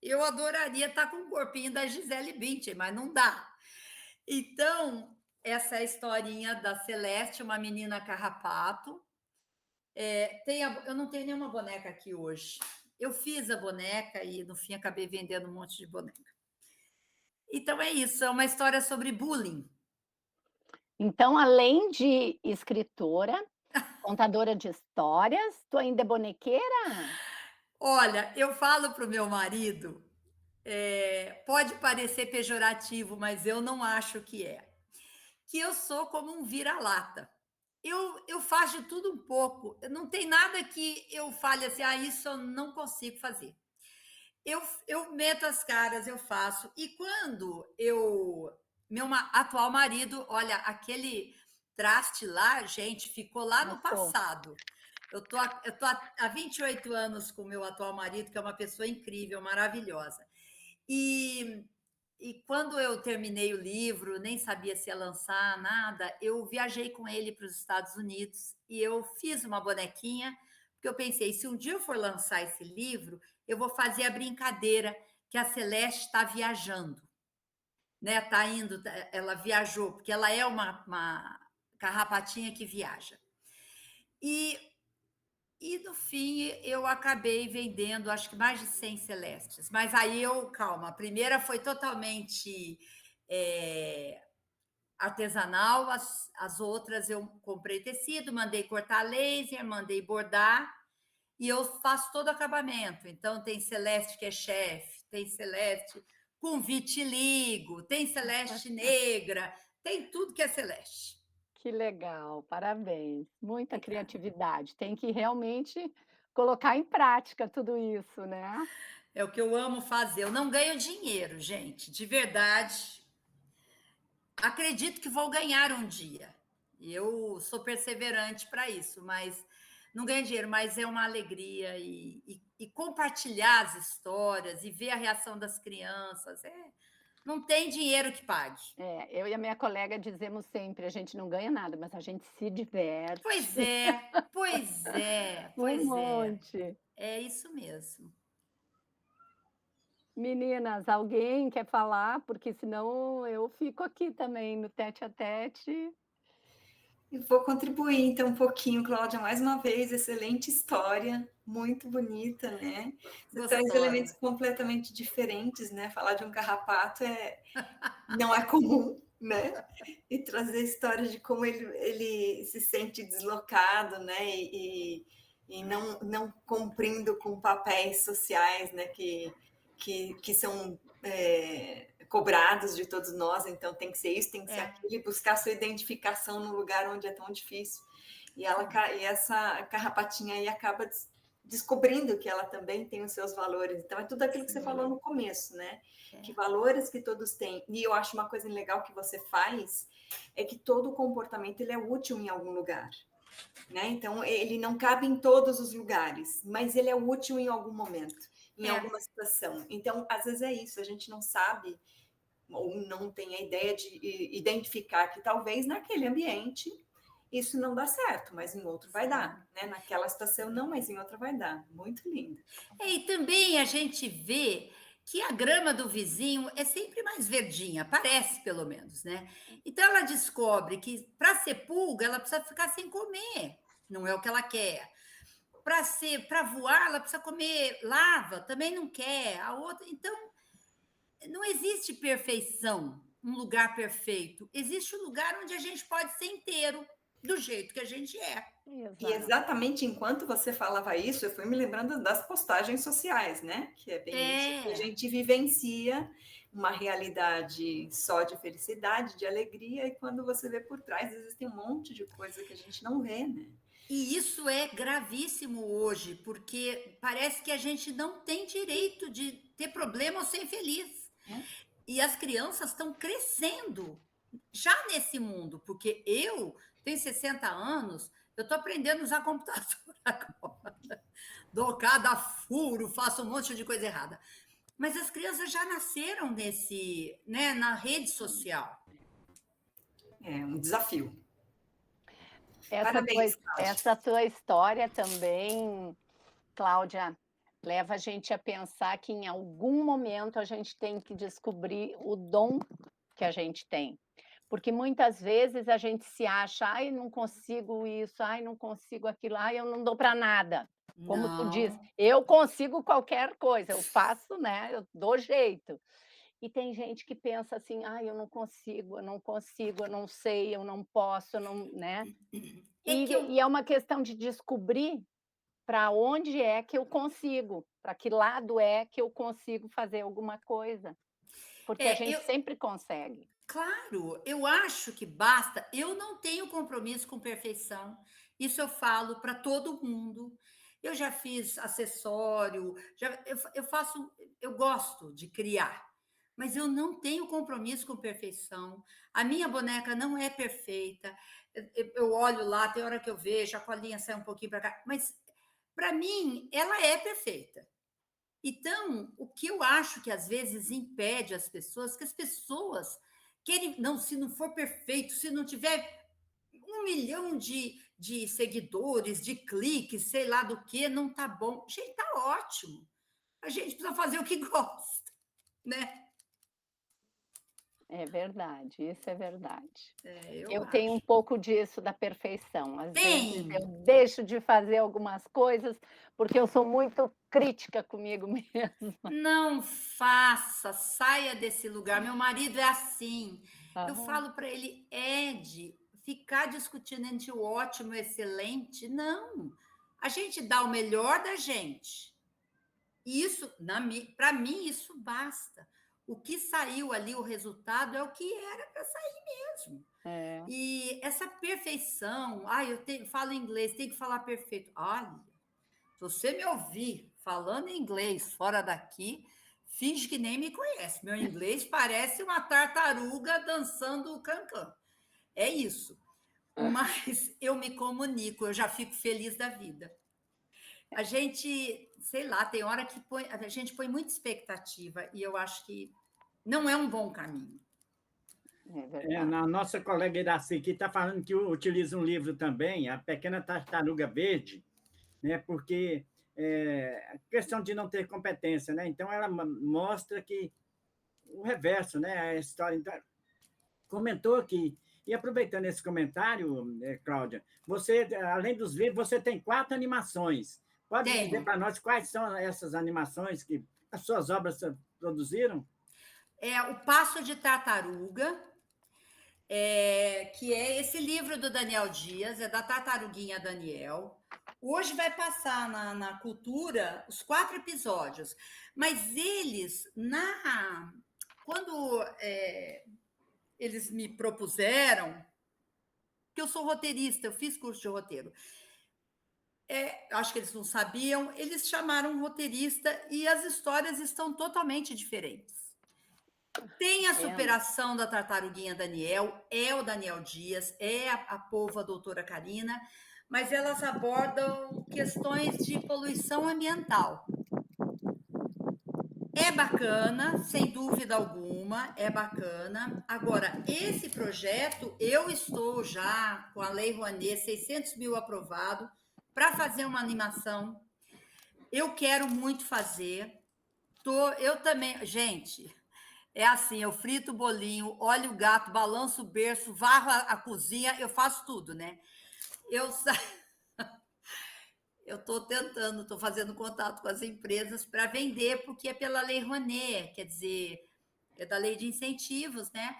Eu adoraria estar com o corpinho da Gisele Bündchen, mas não dá. Então, essa é a historinha da Celeste, uma menina carrapato. Eu não tenho nenhuma boneca aqui hoje. Eu fiz a boneca e, no fim, acabei vendendo um monte de boneca. Então, é isso. É uma história sobre bullying. Então, além de escritora, contadora de histórias, tu ainda é bonequeira? Olha, eu falo para o meu marido, pode parecer pejorativo, mas eu não acho que é. Que eu sou como um vira-lata. Eu faço de tudo um pouco. Não tem nada que eu fale assim, isso eu não consigo fazer. Eu meto as caras, eu faço. E quando meu atual marido, olha, aquele traste lá, gente, ficou lá no passado. Eu tô há 28 anos com o meu atual marido, que é uma pessoa incrível, maravilhosa. E quando eu terminei o livro, nem sabia se ia lançar nada, eu viajei com ele para os Estados Unidos e eu fiz uma bonequinha, porque eu pensei, se um dia eu for lançar esse livro, eu vou fazer a brincadeira que a Celeste está viajando, né? Tá indo, ela viajou, porque ela é uma carrapatinha que viaja. E no fim eu acabei vendendo, acho que mais de 100 celestes. Mas aí calma, a primeira foi totalmente artesanal, as outras eu comprei tecido, mandei cortar laser, mandei bordar, e eu faço todo o acabamento. Então tem celeste que é chefe, tem celeste com vitiligo, tem celeste negra, tem tudo que é celeste. Que legal, parabéns. Muita criatividade. Tem que realmente colocar em prática tudo isso, né? É o que eu amo fazer. Eu não ganho dinheiro, gente, de verdade. Acredito que vou ganhar um dia. Eu sou perseverante para isso, mas não ganho dinheiro, mas é uma alegria e compartilhar as histórias e ver a reação das crianças. Não tem dinheiro que pague. Eu e a minha colega dizemos sempre, a gente não ganha nada, mas a gente se diverte. Pois é, pois é, Um pois é. monte. É isso mesmo. Meninas, alguém quer falar? Porque senão eu fico aqui também no tete a tete. Eu vou contribuir, então, um pouquinho, Cláudia, mais uma vez, excelente história, muito bonita, né? Você traz Gostosa. elementos completamente diferentes, né? Falar de um carrapato não é comum, né? E trazer histórias de como ele se sente deslocado, né? E não cumprindo com papéis sociais, né? Que são cobrados de todos nós, então tem que ser isso, tem que ser aquilo, e buscar sua identificação no lugar onde é tão difícil. E essa carrapatinha aí acaba descobrindo que ela também tem os seus valores. Então, é tudo aquilo que você falou no começo, né? Que valores que todos têm. E eu acho uma coisa legal que você faz é que todo comportamento ele é útil em algum lugar. Né? Então, ele não cabe em todos os lugares, mas ele é útil em algum momento, em alguma situação. Então, às vezes é isso, a gente não sabe ou não tem a ideia de identificar que talvez naquele ambiente isso não dá certo, mas em outro vai dar, né? Naquela situação não, mas em outra vai dar. Muito lindo. E também a gente vê que a grama do vizinho é sempre mais verdinha, parece pelo menos, né? Então ela descobre que para ser pulga ela precisa ficar sem comer, não é o que ela quer. Para voar ela precisa comer lava, também não quer. A outra, então não existe perfeição, um lugar perfeito. Existe um lugar onde a gente pode ser inteiro, do jeito que a gente é. Exato. E exatamente enquanto você falava isso, eu fui me lembrando das postagens sociais, né? Que é bem isso que a gente vivencia, uma realidade só de felicidade, de alegria, e quando você vê por trás, existem um monte de coisa que a gente não vê, né? E isso é gravíssimo hoje, porque parece que a gente não tem direito de ter problema ou ser feliz. E as crianças estão crescendo já nesse mundo, porque eu tenho 60 anos, eu estou aprendendo a usar computador agora. Dou cada furo, faço um monte de coisa errada. Mas as crianças já nasceram na rede social. É um desafio. Essa tua história também, Cláudia, leva a gente a pensar que em algum momento a gente tem que descobrir o dom que a gente tem. Porque muitas vezes a gente se acha, ai, não consigo isso, ai, não consigo aquilo, ai, eu não dou para nada. Como tu diz, eu consigo qualquer coisa, eu faço, né? Eu dou jeito. E tem gente que pensa assim, ai, eu não consigo, eu não sei, eu não posso, eu não, né? E é uma questão de descobrir para onde é que eu consigo, para que lado é que eu consigo fazer alguma coisa. Porque a gente sempre consegue. Claro, eu acho que basta. Eu não tenho compromisso com perfeição. Isso eu falo para todo mundo. Eu já fiz acessório, eu gosto de criar, mas eu não tenho compromisso com perfeição. A minha boneca não é perfeita. Eu olho lá, tem hora que eu vejo, a colinha sai um pouquinho para cá, mas para mim ela é perfeita. Então, o que eu acho que às vezes impede as pessoas, que as pessoas querem, não, se não for perfeito, se não tiver 1 milhão de seguidores, de cliques, sei lá do que, não tá bom. Gente, tá ótimo. A gente precisa fazer o que gosta, né? É verdade, isso é verdade. Eu tenho um acho. pouco disso da perfeição. Às vezes Tem! eu deixo de fazer algumas coisas porque eu sou muito crítica comigo mesma. Não faça, saia desse lugar. Meu marido é assim. Eu falo para ele, Ed, ficar discutindo entre o ótimo e o excelente, não. A gente dá o melhor da gente. Isso, para mim, isso basta. O que saiu ali, o resultado, é o que era para sair mesmo. E essa perfeição, falo inglês, tem que falar perfeito. Olha, se você me ouvir falando inglês fora daqui, Finge que nem me conhece. Meu inglês parece uma tartaruga dançando o cancan. É isso. Mas eu me comunico, eu já fico feliz da vida. A gente, sei lá, tem hora que a gente põe muita expectativa e eu acho que não é um bom caminho. É verdade. A nossa colega Iraci aqui está falando que utiliza um livro também, A Pequena Tartaruga Verde, né? Porque questão de não ter competência, né? Então ela mostra que o reverso, né? A história. Então, comentou aqui. E aproveitando esse comentário, Cláudia, você, além dos livros, você tem 4 animações. Pode dizer para nós quais são essas animações que as suas obras produziram? O Passo de Tartaruga, que é esse livro do Daniel Dias, é da Tartaruguinha Daniel. Hoje vai passar na Cultura os 4 episódios, mas eles, quando eles me propuseram, que eu sou roteirista, eu fiz curso de roteiro, acho que eles não sabiam, eles chamaram um roteirista e as histórias estão totalmente diferentes. Tem a superação da Tartaruguinha Daniel, é o Daniel Dias, é a polva doutora Karina, mas elas abordam questões de poluição ambiental. É bacana, sem dúvida alguma, é bacana. Agora, esse projeto, eu estou já com a Lei Rouanet, 600 mil aprovado, para fazer uma animação. Eu quero muito fazer. Eu também... Gente, é assim, eu frito o bolinho, olho o gato, balanço o berço, varro a cozinha, eu faço tudo, né? Eu estou tentando, estou fazendo contato com as empresas para vender, porque é pela Lei Rouanet, quer dizer, é da lei de incentivos, né?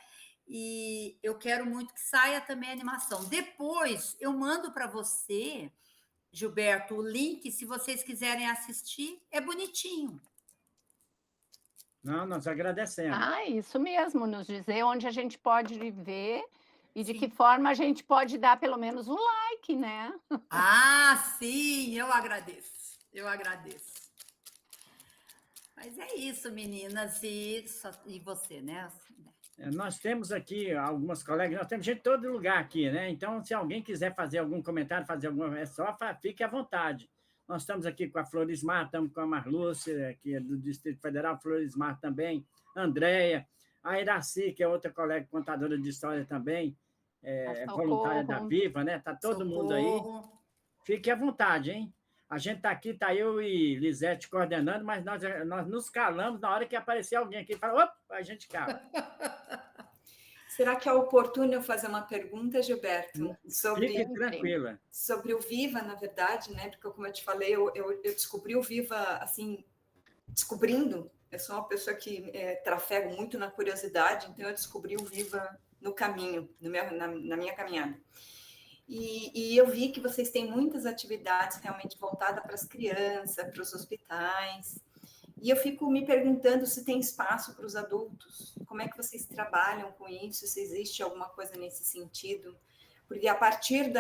E eu quero muito que saia também a animação. Depois, eu mando para você, Gilberto, o link, se vocês quiserem assistir, é bonitinho. Não, nós agradecemos. Isso mesmo, nos dizer onde a gente pode ver e de que forma a gente pode dar pelo menos um like, né? Sim, eu agradeço. Eu agradeço. Mas é isso, meninas, e você, né? Nós temos aqui algumas colegas, nós temos gente de todo lugar aqui, né? Então, se alguém quiser fazer algum comentário, fique à vontade. Nós estamos aqui com a Florismar, estamos com a Marlúcia, que é do Distrito Federal, Florismar também, Andréia, a Iraci, que é outra colega contadora de história também, voluntária da Viva, né? Está todo mundo aí. Fique à vontade, hein? A gente está aqui, está eu e Lisete coordenando, mas nós nos calamos na hora que aparecer alguém aqui e fala, opa, a gente cala. Será que é oportuno eu fazer uma pergunta, Gilberto? Fique tranquila. Sobre o Viva, na verdade, né? Porque, como eu te falei, eu descobri o Viva, assim, descobrindo. Eu sou uma pessoa que trafego muito na curiosidade, então eu descobri o Viva no caminho, na minha caminhada. E eu vi que vocês têm muitas atividades realmente voltadas para as crianças, para os hospitais. E eu fico me perguntando se tem espaço para os adultos. Como é que vocês trabalham com isso? Se existe alguma coisa nesse sentido? Porque a partir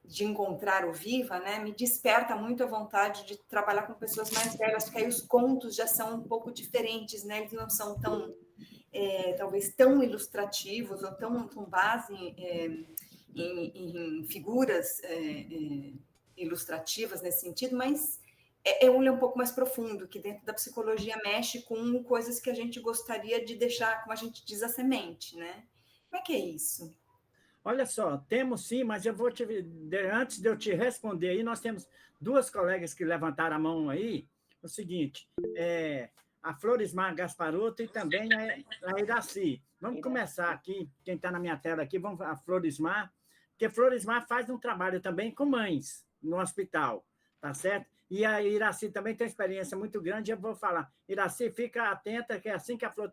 de encontrar o Viva, né, me desperta muito a vontade de trabalhar com pessoas mais velhas, porque aí os contos já são um pouco diferentes, né? Eles não são tão, talvez, tão ilustrativos ou tão com base em figuras ilustrativas nesse sentido, mas é um olhar um pouco mais profundo, que dentro da psicologia mexe com coisas que a gente gostaria de deixar, como a gente diz, a semente, né? Como é que é isso? Olha só, temos sim, mas eu vou antes de eu te responder aí, nós temos 2 colegas que levantaram a mão aí, o seguinte, a Florismar Gasparotto e também a Iraci. Vamos começar aqui, quem está na minha tela aqui, vamos a Florismar, porque Florismar faz um trabalho também com mães no hospital, tá certo? E a Iraci também tem experiência muito grande, eu vou falar. Iraci, fica atenta, que assim que a Flor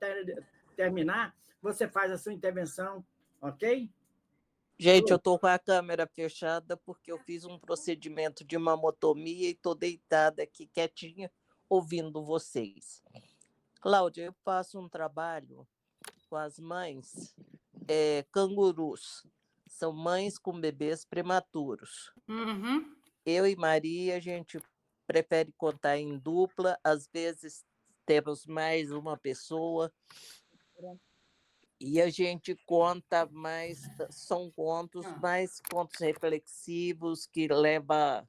terminar, você faz a sua intervenção, ok? Gente, eu estou com a câmera fechada porque eu fiz um procedimento de mamotomia e estou deitada aqui quietinha, ouvindo vocês. Cláudia, eu faço um trabalho com as mães cangurus. São mães com bebês prematuros. Uhum. Eu e Maria, a gente prefere contar em dupla, às vezes temos mais uma pessoa, e a gente conta mais, são contos reflexivos que levam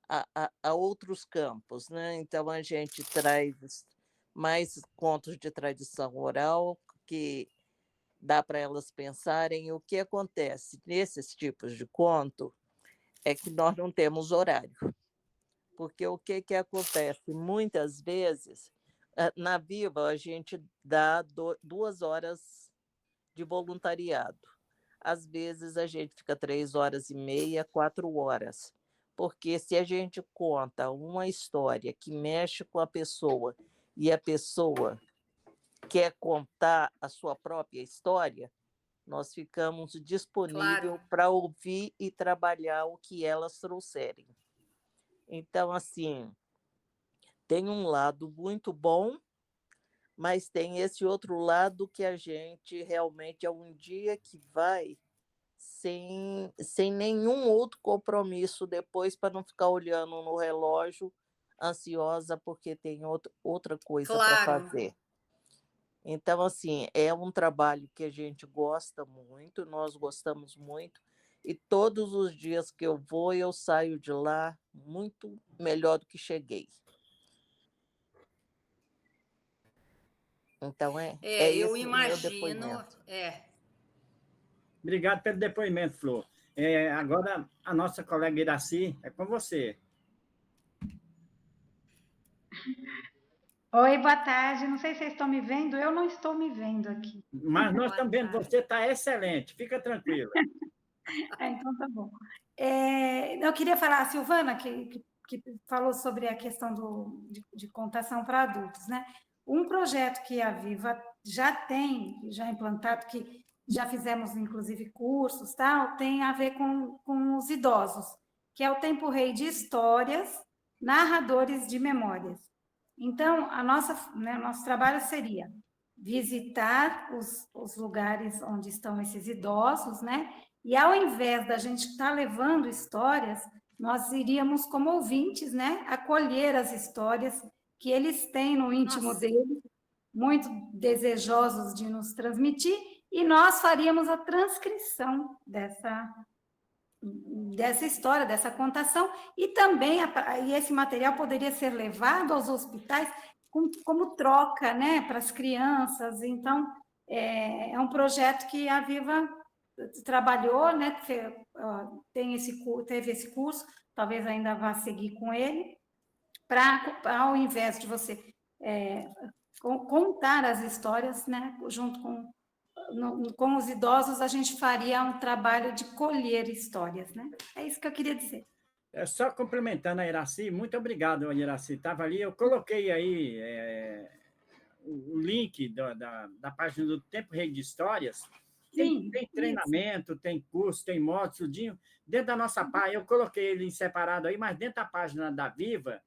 a outros campos, né? Então, a gente traz mais contos de tradição oral, que dá para elas pensarem. O que acontece nesses tipos de conto é que nós não temos horário. Porque o que acontece? Muitas vezes, na Viva, a gente dá 2 horas de voluntariado. Às vezes, a gente fica 3h30, 4 horas. Porque se a gente conta uma história que mexe com a pessoa e a pessoa quer contar a sua própria história, nós ficamos disponíveis para ouvir e trabalhar o que elas trouxerem. Então, assim, tem um lado muito bom, mas tem esse outro lado que a gente realmente é um dia que vai sem nenhum outro compromisso depois, para não ficar olhando no relógio ansiosa porque tem outra coisa para fazer. Então, assim, é um trabalho que a gente gosta muito, nós gostamos muito, e todos os dias que eu vou, eu saio de lá muito melhor do que cheguei. Então, eu esse o meu imagino. depoimento. Obrigado pelo depoimento, Flor. Agora, a nossa colega Iraci, é com você. Oi, boa tarde. Não sei se vocês estão me vendo, eu não estou me vendo aqui. Mas nós estamos vendo, você está excelente, fica tranquila. Então tá bom. Eu queria falar, a Silvana, que falou sobre a questão de contação para adultos, né? Um projeto que a Viva já tem, já implantado, que já fizemos, inclusive, cursos, tal, tem a ver com os idosos, que é o Tempo Rei de Histórias, narradores de memórias. Então, nosso trabalho seria visitar os lugares onde estão esses idosos, né? E ao invés da gente estar levando histórias, nós iríamos, como ouvintes, né, acolher as histórias que eles têm no íntimo deles, muito desejosos de nos transmitir, e nós faríamos a transcrição dessa história, dessa contação, e também esse material poderia ser levado aos hospitais como troca, né, para as crianças. Então, é um projeto que a Viva trabalhou, né, teve esse curso, talvez ainda vá seguir com ele, para, ao invés de você contar as histórias, né, junto com os idosos, a gente faria um trabalho de colher histórias, né? É isso que eu queria dizer. Só complementando a Iraci, muito obrigado, Iraci. Estava ali, eu coloquei aí o link da página do Tempo Rei de Histórias. Tem treinamento, tem curso, tem modo, tudinho. Dentro da nossa página, eu coloquei ele em separado aí, mas dentro da página da Viva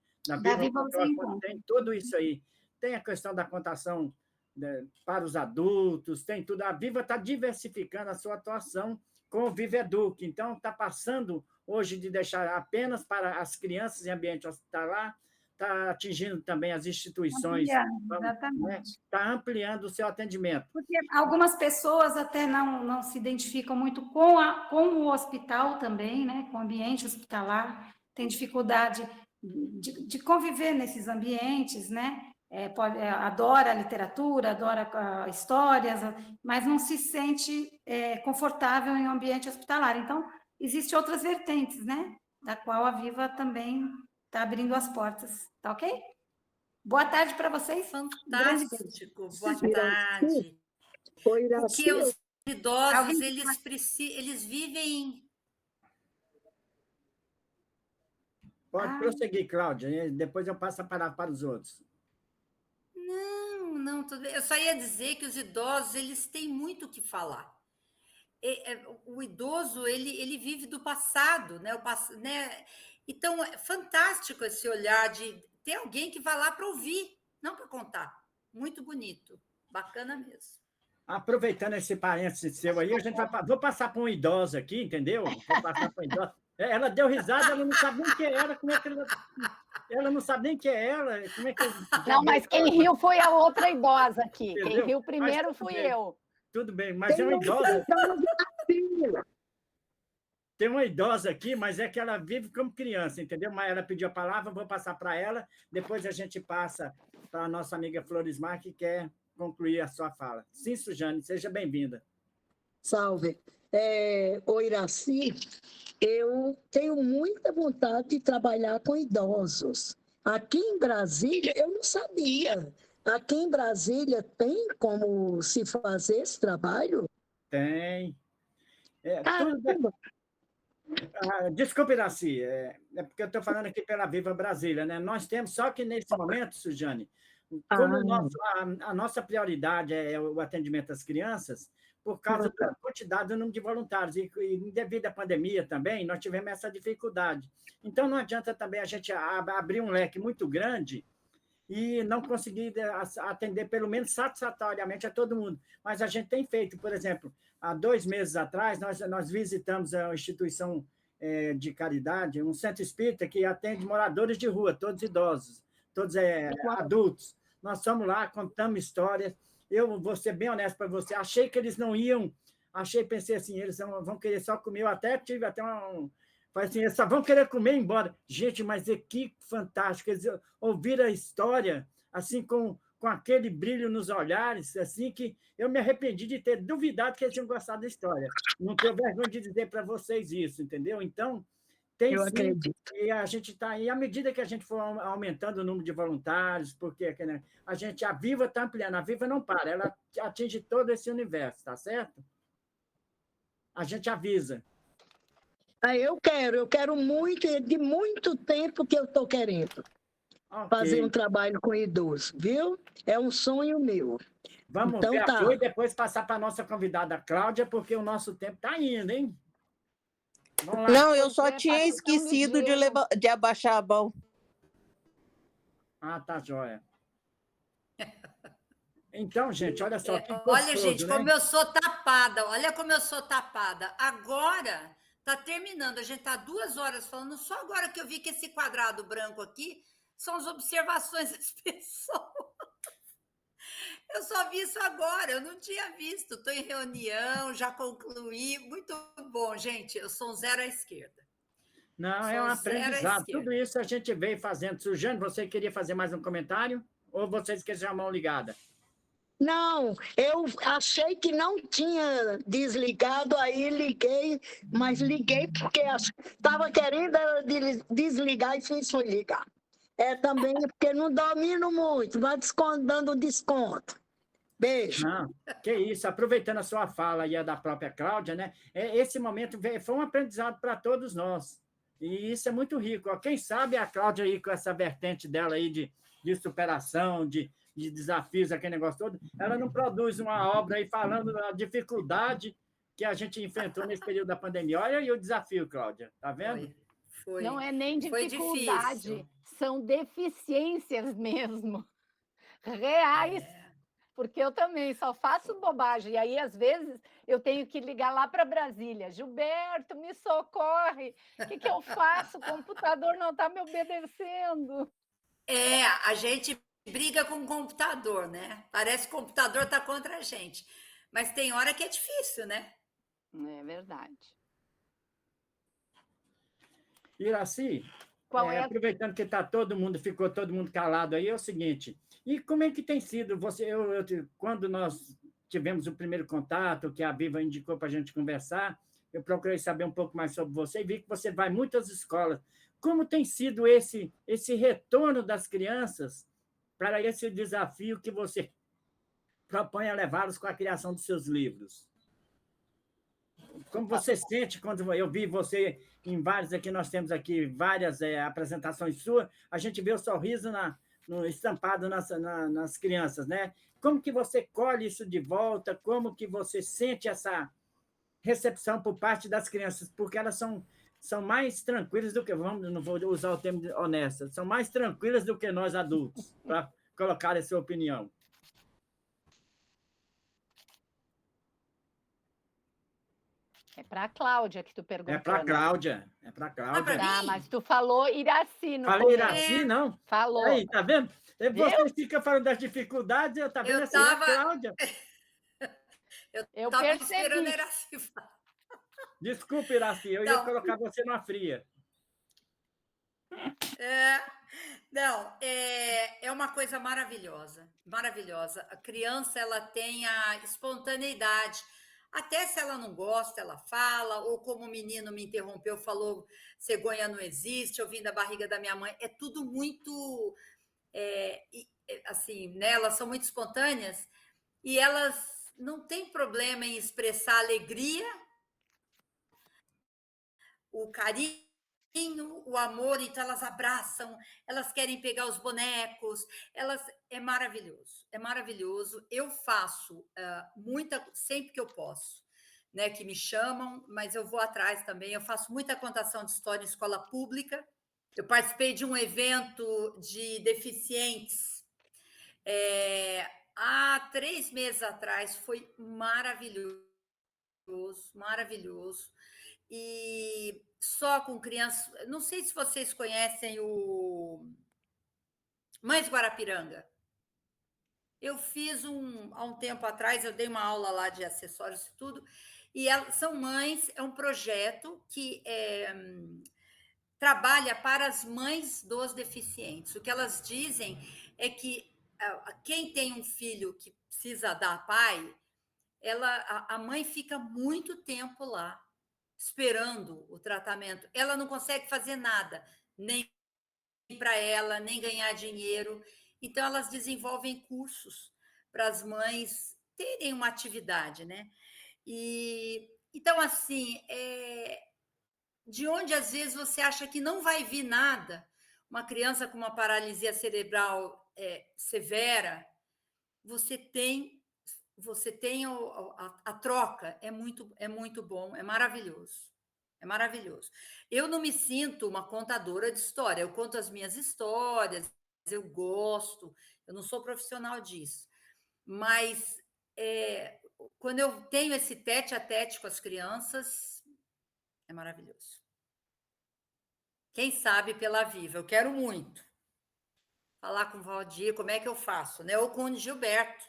tem tudo isso aí. Tem a questão da contação, né, para os adultos, tem tudo. A Viva está diversificando a sua atuação com o Viva Eduque. Então, está passando hoje de deixar apenas para as crianças em ambiente hospitalar, está atingindo também as instituições. Exatamente. Está ampliando o seu atendimento. Porque algumas pessoas até não se identificam muito com o hospital também, né? Com o ambiente hospitalar, tem dificuldade de conviver nesses ambientes, né? Adora a literatura, adora histórias, mas não se sente confortável em um ambiente hospitalar. Então, existem outras vertentes, né? Da qual a Viva também está abrindo as portas, tá ok? Boa tarde para vocês. Fantástico, boa tarde. Porque os idosos, eles vivem... Pode prosseguir, Cláudia, depois eu passo a palavra para os outros. Não, tudo bem. Eu só ia dizer que os idosos, eles têm muito o que falar. O idoso, ele vive do passado, né? Então, é fantástico esse olhar de ter alguém que vai lá para ouvir, não para contar. Muito bonito, bacana mesmo. Aproveitando esse parênteses seu aí, vou passar para um idoso aqui, entendeu? Vou passar para um idoso. Ela deu risada, ela não sabia o que era, como é que Ela não sabe nem quem é ela. Como é que Não, mas quem riu foi a outra idosa aqui. Entendeu? Quem riu Mas primeiro tudo fui bem. eu. Tudo bem, mas é Tem uma uma idosa. idosa assim, Tem uma idosa aqui, mas é que ela vive como criança, entendeu? Mas ela pediu a palavra, vou passar para ela, depois a gente passa para a nossa amiga Florismar, que quer concluir a sua fala. Sim, Sujane, seja bem-vinda. Salve. Ô Iraci, eu tenho muita vontade de trabalhar com idosos. Aqui em Brasília, eu não sabia. Aqui em Brasília tem como se fazer esse trabalho? Tem. Caramba! Desculpe, Iraci, porque eu estou falando aqui pela Viva Brasília, né? Nós temos, só que nesse momento, Sujane, como a nossa prioridade é o atendimento às crianças, por causa da quantidade do número de voluntários, e devido à pandemia também, nós tivemos essa dificuldade. Então, não adianta também a gente abrir um leque muito grande e não conseguir atender, pelo menos satisfatoriamente, a todo mundo. Mas a gente tem feito, por exemplo, há 2 meses atrás, nós visitamos a instituição de caridade, um centro espírita que atende moradores de rua, todos idosos, todos adultos. Nós fomos lá, contamos histórias. Eu vou ser bem honesto para você, achei que eles não iam, pensei assim, eles vão querer só comer, eu até tive falei assim, eles só vão querer comer e ir embora. Gente, mas que fantástico, eles ouviram a história, assim, com aquele brilho nos olhares, assim, que eu me arrependi de ter duvidado que eles tinham gostado da história. Não tenho vergonha de dizer para vocês isso, entendeu? Então, tem Eu sim, acredito. e a gente está aí, à medida que a gente for aumentando o número de voluntários, porque né, a Viva está ampliando, a Viva não para, ela atinge todo esse universo, tá certo? A gente avisa. Eu quero muito, de muito tempo que eu estou querendo fazer um trabalho com idoso, viu? É um sonho meu. Vamos então, ver a tá. flor e depois passar para a nossa convidada Cláudia, porque o nosso tempo está indo, hein? Vamos lá. Não, eu só tinha esquecido de abaixar a mão. Ah, tá joia. Então, gente, olha só que gostoso, olha, gente, né? como eu sou tapada. Olha como eu sou tapada. Agora está terminando. A gente está 2 horas falando. Só agora que eu vi que esse quadrado branco aqui são as observações das pessoas. Eu só vi isso agora, eu não tinha visto. Estou em reunião, já concluí. Muito bom, gente. Eu sou um zero à esquerda. Não, é um aprendizado. Tudo isso a gente veio fazendo. Sujane, você queria fazer mais um comentário? Ou vocês querem a mão ligada? Não, eu achei que não tinha desligado, aí liguei, mas liguei porque estava querendo desligar e fiz foi ligar. Também porque não domino muito, vai dando desconto. Beijo. Não, que isso, aproveitando a sua fala e a da própria Cláudia, né? Esse momento foi um aprendizado para todos nós. E isso é muito rico. Quem sabe a Cláudia aí, com essa vertente dela aí de superação, de desafios, aquele negócio todo, ela não produz uma obra aí falando da dificuldade que a gente enfrentou nesse período da pandemia. Olha aí o desafio, Cláudia, tá vendo? Foi. Não é nem dificuldade, são deficiências mesmo, reais, porque eu também só faço bobagem, e aí, às vezes, eu tenho que ligar lá para Brasília, Gilberto, me socorre, o que eu faço? O computador não está me obedecendo. A gente briga com o computador, né? Parece que o computador está contra a gente. Mas tem hora que é difícil, né? É verdade. Iraci, aproveitando que ficou todo mundo calado aí, é o seguinte, e como é que tem sido você, quando nós tivemos o primeiro contato, que a Viva indicou para a gente conversar, eu procurei saber um pouco mais sobre você e vi que você vai em muitas escolas. Como tem sido esse retorno das crianças para esse desafio que você propõe a levá-los com a criação dos seus livros? Como você sente quando eu vi você em vários aqui, nós temos aqui várias apresentações suas, a gente vê o sorriso estampado nas crianças, né? Como que você colhe isso de volta? Como que você sente essa recepção por parte das crianças? Porque elas são mais tranquilas do que, não vou usar o termo honestas, são mais tranquilas do que nós adultos, para colocar essa opinião. É para a Cláudia que tu É perguntou, para né? Cláudia. É para Cláudia. pra Tá, mim? mas tu falou Iraci no Falei começo. Iraci, não? Falou. Aí, tá vendo? Viu? Vocês ficam falando das dificuldades, tá vendo Eu assim, é a tava, Cláudia. Eu tava esperando percebi. era assim. Desculpa, Iraci, eu ia Não, colocar você na fria. não, é uma coisa maravilhosa, maravilhosa. A criança, ela tem a espontaneidade. Até se ela não gosta, ela fala, ou como o menino me interrompeu, falou, cegonha não existe, eu vim da barriga da minha mãe. É tudo muito, assim, né? Elas são muito espontâneas e elas não têm problema em expressar alegria, o carinho, o amor, então elas abraçam, elas querem pegar os bonecos, é maravilhoso, é maravilhoso. Eu faço muita, sempre que eu posso, né, que me chamam, mas eu vou atrás também. Eu faço muita contação de história em escola pública. Eu participei de um evento de deficientes há 3 meses atrás, foi maravilhoso, maravilhoso. E só com crianças. Não sei se vocês conhecem o Mães Guarapiranga. Eu fiz há um tempo atrás, eu dei uma aula lá de acessórios e tudo, e elas são mães, é um projeto que trabalha para as mães dos deficientes. O que elas dizem é que quem tem um filho que precisa dar pai, a mãe fica muito tempo lá, esperando o tratamento. Ela não consegue fazer nada, nem para ela, nem ganhar dinheiro. Então, elas desenvolvem cursos para as mães terem uma atividade, né? E então, assim, de onde às vezes você acha que não vai vir nada, uma criança com uma paralisia cerebral severa, você tem a troca, é muito bom, é maravilhoso. É maravilhoso. Eu não me sinto uma contadora de história, eu conto as minhas histórias, eu gosto, eu não sou profissional disso, mas quando eu tenho esse tete a tete com as crianças, é maravilhoso. Quem sabe pela Viva, eu quero muito falar com o Valdir, como é que eu faço, né? Ou com o Gilberto,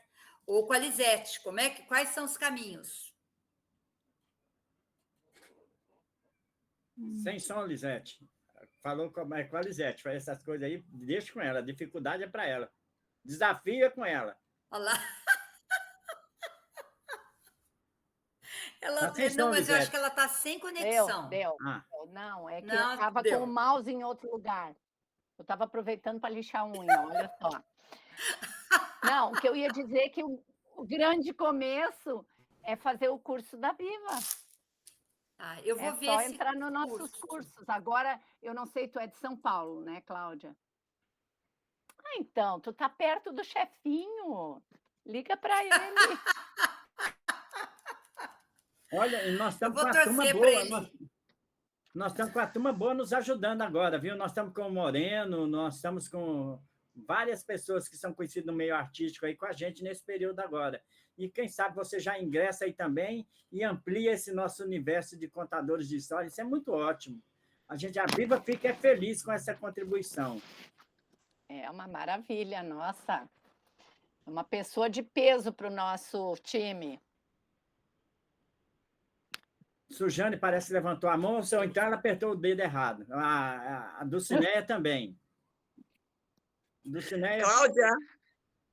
ou com a Lisete, quais são os caminhos? Sem som, Lisete. Falou com a Lisete, faz essas coisas aí, deixa com ela, a dificuldade é para ela. Desafio é com ela. Olha lá. Tá sem som, Não, mas eu acho Lisete. que ela está sem conexão. Deu. Ah, Não, é que eu Não, estava com o deu. mouse em outro lugar. Eu estava aproveitando para lixar a unha, olha só. Não, o que eu ia dizer é que o grande começo é fazer o curso da Viva. Eu vou ver só esse entrar nos nossos cursos. Agora, eu não sei, tu é de São Paulo, né, Cláudia? Então, tu tá perto do chefinho. Liga para ele. olha, e nós Eu estamos vou com a turma torcer para boa. ele. Nós estamos com a turma boa nos ajudando agora, viu? Nós estamos com o Moreno, nós estamos com várias pessoas que são conhecidas no meio artístico aí com a gente nesse período agora. E quem sabe você já ingressa aí também e amplia esse nosso universo de contadores de história. Isso é muito ótimo. A Viva fica feliz com essa contribuição. É uma maravilha, nossa. Uma pessoa de peso para o nosso time. Sujane parece que levantou a mão, ou então ela apertou o dedo errado. A Dulcineia também. Dulcineia...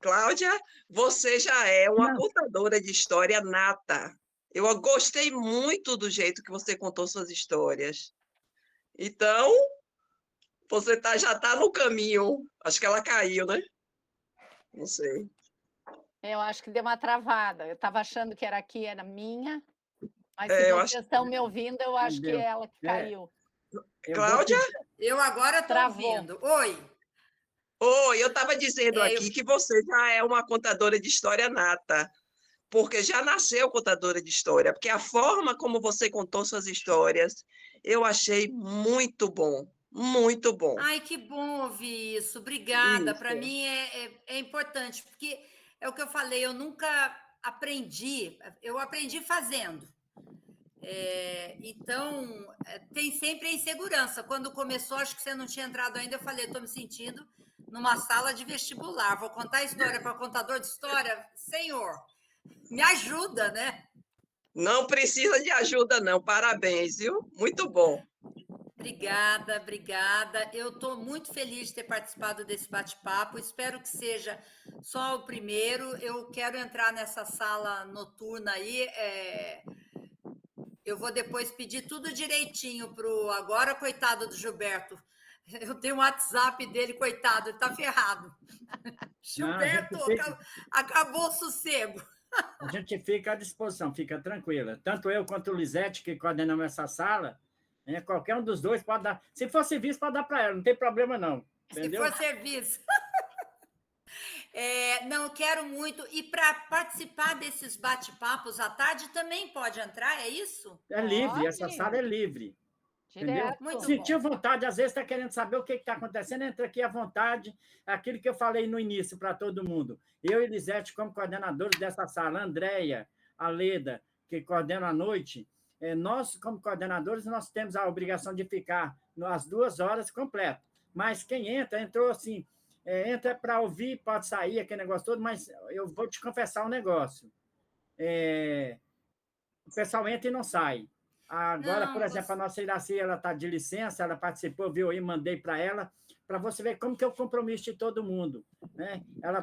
Cláudia, você já é uma contadora de história nata. Eu gostei muito do jeito que você contou suas histórias. Então, você já está no caminho. Acho que ela caiu, né? Não sei. Eu acho que deu uma travada. Eu estava achando que era aqui, era minha. Mas se vocês estão me ouvindo, eu acho que é ela que caiu. Cláudia? Eu agora estou ouvindo. Oi. Oi, eu estava dizendo aqui que você já é uma contadora de história nata, porque já nasceu contadora de história, porque a forma como você contou suas histórias, eu achei muito bom, muito bom. Ai, que bom ouvir isso, obrigada. Para mim é importante, porque é o que eu falei, eu nunca aprendi, eu aprendi fazendo. Então, tem sempre a insegurança. Quando começou, acho que você não tinha entrado ainda, eu falei, estou me sentindo numa sala de vestibular. Vou contar a história para contador de história. Senhor, me ajuda, né? Não precisa de ajuda, não. Parabéns, viu? Muito bom. Obrigada, obrigada. Eu estou muito feliz de ter participado desse bate-papo. Espero que seja só o primeiro. Eu quero entrar nessa sala noturna aí. Eu vou depois pedir tudo direitinho para o agora, coitado do Gilberto. Eu tenho o WhatsApp dele, coitado, ele está ferrado. Gilberto, acabou o sossego. A gente fica à disposição, fica tranquila. Tanto eu quanto o Lisete, que coordenamos essa sala, né, qualquer um dos dois pode dar. Se for serviço, pode dar para ela, não tem problema, não. Entendeu? Se for serviço. Não, quero muito. E para participar desses bate-papos à tarde também pode entrar, é isso? É livre, essa sala é livre. Entendeu? Sentiu vontade, às vezes está querendo saber o que está acontecendo, entra aqui à vontade. Aquilo que eu falei no início para todo mundo. Eu e Lisete, como coordenadores dessa sala, Andréia, a Leda, que coordena à noite, nós, como coordenadores, nós temos a obrigação de ficar às 2 horas completo. Mas quem entrou assim, entra para ouvir, pode sair, aquele negócio todo, mas eu vou te confessar um negócio. O pessoal entra e não sai. Agora, por exemplo, a nossa Iraci, ela está de licença, ela participou, viu aí, mandei para ela, para você ver como que é o compromisso de todo mundo. Né? Ela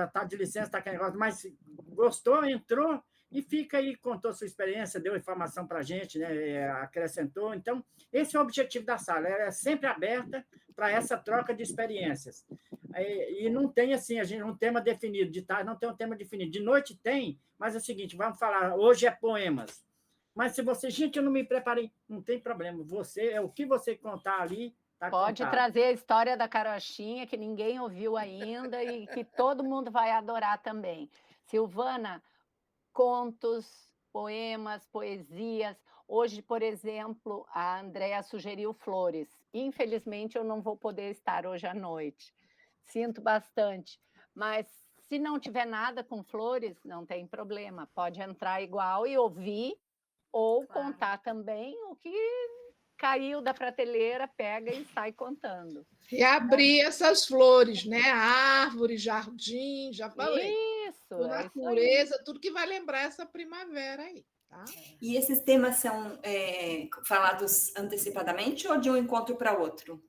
está de licença, está aquele negócio, mas gostou, entrou e fica aí, contou sua experiência, deu informação para a gente, né? Acrescentou. Então, esse é o objetivo da sala, ela é sempre aberta para essa troca de experiências. E não tem assim, a gente um tema definido, de tarde não tem um tema definido, de noite tem, mas é o seguinte, vamos falar, hoje é poemas. Mas se você, gente, eu não me preparei, não tem problema. O que você contar ali, tá Pode contado. trazer a história da carochinha, que ninguém ouviu ainda e que todo mundo vai adorar também. Silvana, contos, poemas, poesias. Hoje, por exemplo, a Andréa sugeriu flores. Infelizmente, eu não vou poder estar hoje à noite. Sinto bastante. Mas se não tiver nada com flores, não tem problema. Pode entrar igual e ouvir, ou contar também o que caiu da prateleira, pega e sai contando. E abrir essas flores, né? Árvore, jardim, já falei. Isso, natureza, tudo que vai lembrar essa primavera aí. Tá? E esses temas são falados antecipadamente ou de um encontro para outro?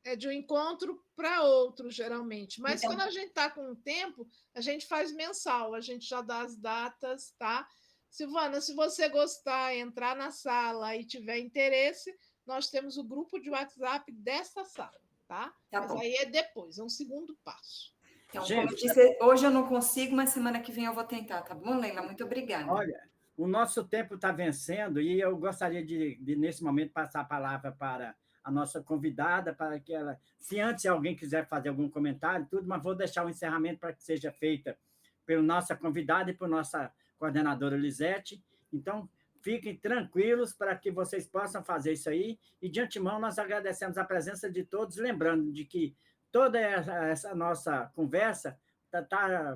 É de um encontro para outro, geralmente. Mas então, quando a gente está com o tempo, a gente faz mensal, a gente já dá as datas, tá? Silvana, se você gostar, entrar na sala e tiver interesse, nós temos o grupo de WhatsApp dessa sala, tá? Mas aí é depois, é um segundo passo. Então, como eu disse, hoje eu não consigo, mas semana que vem eu vou tentar, tá bom, Leila? Muito obrigada. Olha, o nosso tempo está vencendo e eu gostaria de, nesse momento, passar a palavra para a nossa convidada, para que ela, se antes alguém quiser fazer algum comentário, tudo, mas vou deixar o encerramento para que seja feita pela nossa convidada e por nossa coordenadora Lisete. Então, fiquem tranquilos para que vocês possam fazer isso aí. E, de antemão, nós agradecemos a presença de todos, lembrando de que toda essa nossa conversa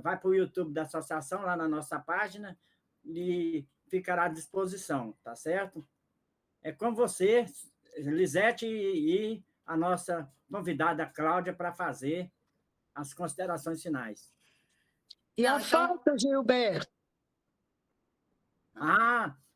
vai para o YouTube da associação, lá na nossa página, e ficará à disposição, tá certo? É com você, Lisete, e a nossa convidada Cláudia para fazer as considerações finais. E a falta, Gilberto?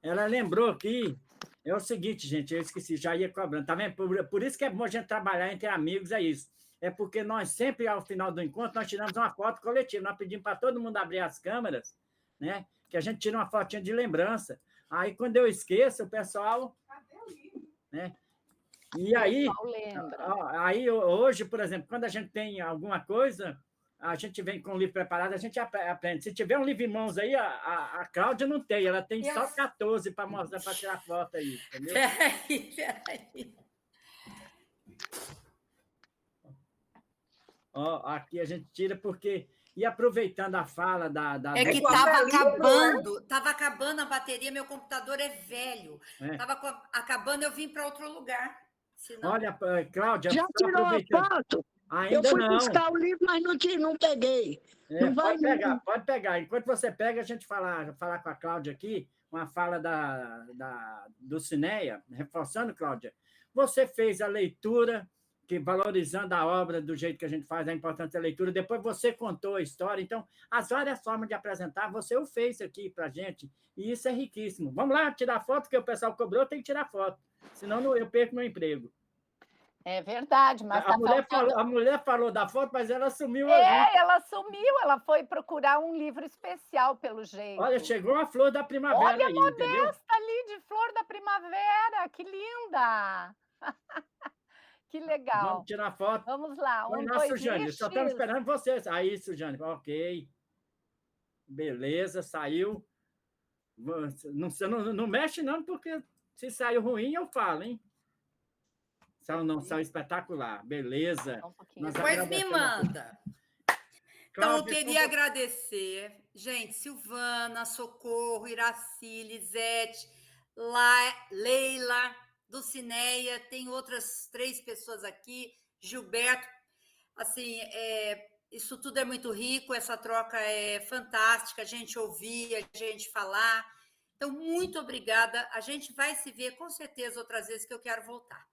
Ela lembrou aqui. É o seguinte, gente, eu esqueci, já ia cobrando. Tá vendo? Por isso que é bom a gente trabalhar entre amigos, é isso. É porque nós sempre, ao final do encontro, nós tiramos uma foto coletiva. Nós pedimos para todo mundo abrir as câmeras, né? Que a gente tira uma fotinha de lembrança. Aí, quando eu esqueço, o pessoal... né? E aí, hoje, por exemplo, quando a gente tem alguma coisa... A gente vem com o livro preparado, a gente aprende. Se tiver um livro em mãos aí, a Cláudia não tem, ela tem só 14 para mostrar, para tirar foto aí, entendeu? Peraí. Aqui a gente tira porque... E aproveitando a fala da é que estava acabando a bateria, meu computador é velho. Estava acabando, eu vim para outro lugar. Senão... Olha, Cláudia... Já tirou a foto? Ainda eu fui não. buscar o livro, mas não peguei. Não pode pegar. Enquanto você pega, a gente falar com a Cláudia aqui, uma fala do Cineia, reforçando, Cláudia, você fez a leitura, que valorizando a obra do jeito que a gente faz, a importância da leitura, depois você contou a história, então, as várias formas de apresentar, você o fez aqui para a gente, e isso é riquíssimo. Vamos lá tirar foto, que o pessoal cobrou, tem que tirar foto, senão eu perco meu emprego. É verdade, mas a mulher falou da foto, mas ela sumiu ali. Ela sumiu, ela foi procurar um livro especial, pelo jeito. Olha, chegou a flor da primavera. Olha aí, a Modesta entendeu? ali, de flor da primavera, que linda! Que legal. Vamos tirar foto. Vamos lá, Vai 1, lá, 2, Sujane, só estamos esperando vocês. Aí, Sujane, ok. Beleza, saiu. Não mexe não, porque se saiu ruim, eu falo, hein? Saiu espetacular. Beleza. Depois me manda. Então, eu queria agradecer, gente, Silvana, Socorro, Iraci, Lisete, Leila, Dulcineia, tem outras 3 pessoas aqui, Gilberto. Assim, isso tudo é muito rico, essa troca é fantástica, a gente ouvir, a gente falar. Então, muito obrigada. A gente vai se ver, com certeza, outras vezes que eu quero voltar.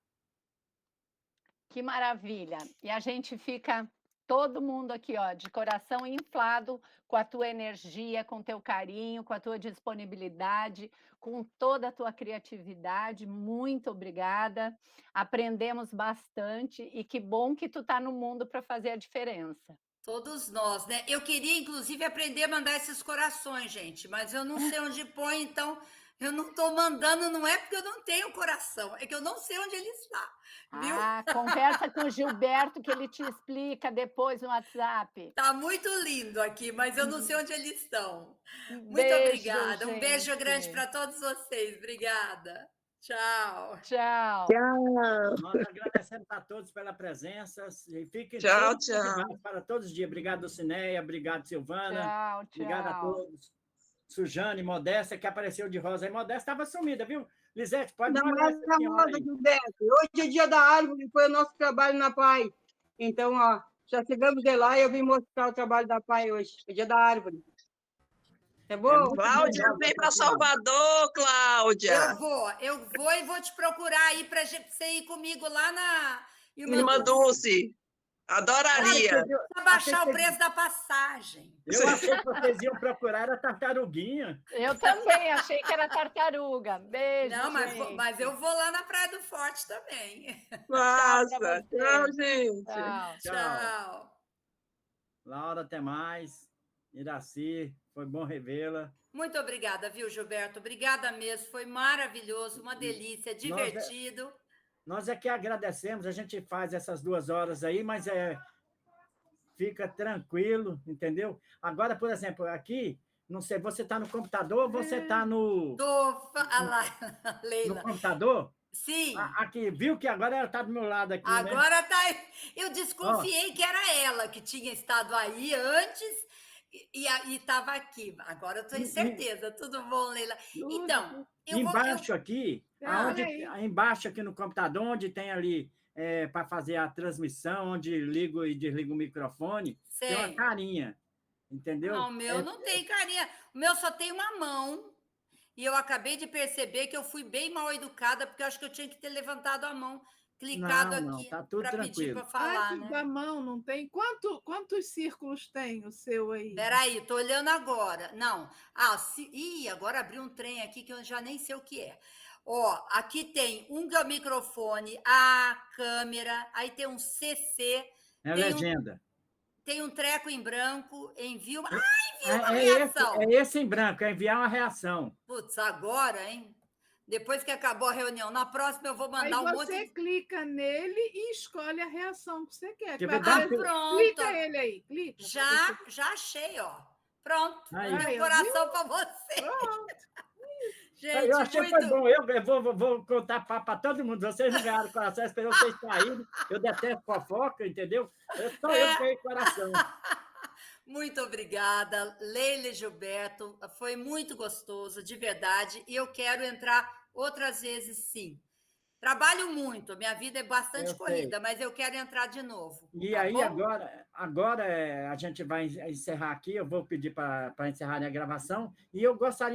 Que maravilha! E a gente fica, todo mundo aqui, ó, de coração inflado com a tua energia, com o teu carinho, com a tua disponibilidade, com toda a tua criatividade. Muito obrigada. Aprendemos bastante e que bom que tu está no mundo para fazer a diferença. Todos nós, né? Eu queria, inclusive, aprender a mandar esses corações, gente, mas eu não sei onde põe, então eu não estou mandando, não é porque eu não tenho coração, é que eu não sei onde ele está. Viu? Conversa com o Gilberto, que ele te explica depois no WhatsApp. Tá muito lindo aqui, mas eu não sei onde eles estão. Muito Beijo, obrigada. gente. Um beijo grande para todos vocês. Obrigada. Tchau. Tchau. Nós agradecemos a todos pela presença. E fiquem tchau. Para todos os dias. Obrigado, Cineia. Obrigado, Silvana. Tchau. Obrigado a todos. Sujane, Modesta, que apareceu de rosa. Aí, Modesta estava sumida, viu? Lisete, pode dar uma olhada. Hoje é dia da árvore, foi o nosso trabalho na PAI. Então, ó, já chegamos de lá e eu vim mostrar o trabalho da PAI hoje. É dia da árvore. É bom? Cláudia, vem para Salvador, Cláudia. Eu vou e vou te procurar aí para você ir comigo lá na Irmã Dulce. Adoraria. Para baixar o preço da passagem. Eu achei que vocês iam procurar a tartaruguinha. Eu também achei que era tartaruga. Beijo. Não, mas eu vou lá na Praia do Forte também. Nossa, tchau, gente. Tchau. Laura, até mais. Iraci, foi bom revê-la. Muito obrigada, viu, Gilberto? Obrigada mesmo. Foi maravilhoso, uma delícia, divertido. Nós é que agradecemos, a gente faz essas 2 horas aí, mas fica tranquilo, entendeu? Agora, por exemplo, aqui, não sei, você está no computador ou você está no... Leila. No computador? Sim. Aqui, viu que agora ela está do meu lado aqui, agora está... Eu desconfiei que era ela que tinha estado aí antes e estava aqui. Agora eu tenho certeza. Tudo bom, Leila? Então... Embaixo aqui no computador, onde tem ali para fazer a transmissão, onde ligo e desligo o microfone, tem uma carinha, entendeu? Não, o meu não tem carinha. O meu só tem uma mão. E eu acabei de perceber que eu fui bem mal educada, porque eu acho que eu tinha que ter levantado a mão, clicado aqui tá tudo para pedir para falar. Né? Da mão não tem? Quantos círculos tem o seu aí? Peraí, estou olhando agora. Não. Agora abriu um trem aqui que eu já nem sei o que é. Ó, aqui tem um que é o microfone, a câmera, aí tem um CC. É legenda. Tem um treco em branco, envia uma... envia uma reação. É esse em branco, é enviar uma reação. Putz, agora, hein? Depois que acabou a reunião, na próxima eu vou mandar um monte... Você clica nele e escolhe a reação que você quer. Pronto. Clica ele aí, clica. Já achei, ó. Pronto. Meu coração para você. Pronto. Gente, eu achei que foi bom. Eu vou contar para todo mundo. Vocês não ganharam coração, esperou vocês saírem. Eu detesto fofoca, entendeu? Só eu ganhei coração. Muito obrigada, Leila e Gilberto. Foi muito gostoso, de verdade. E eu quero entrar outras vezes, sim. Trabalho muito, minha vida é bastante corrida, mas eu quero entrar de novo. E aí, agora a gente vai encerrar aqui. Eu vou pedir para encerrar a gravação. E eu gostaria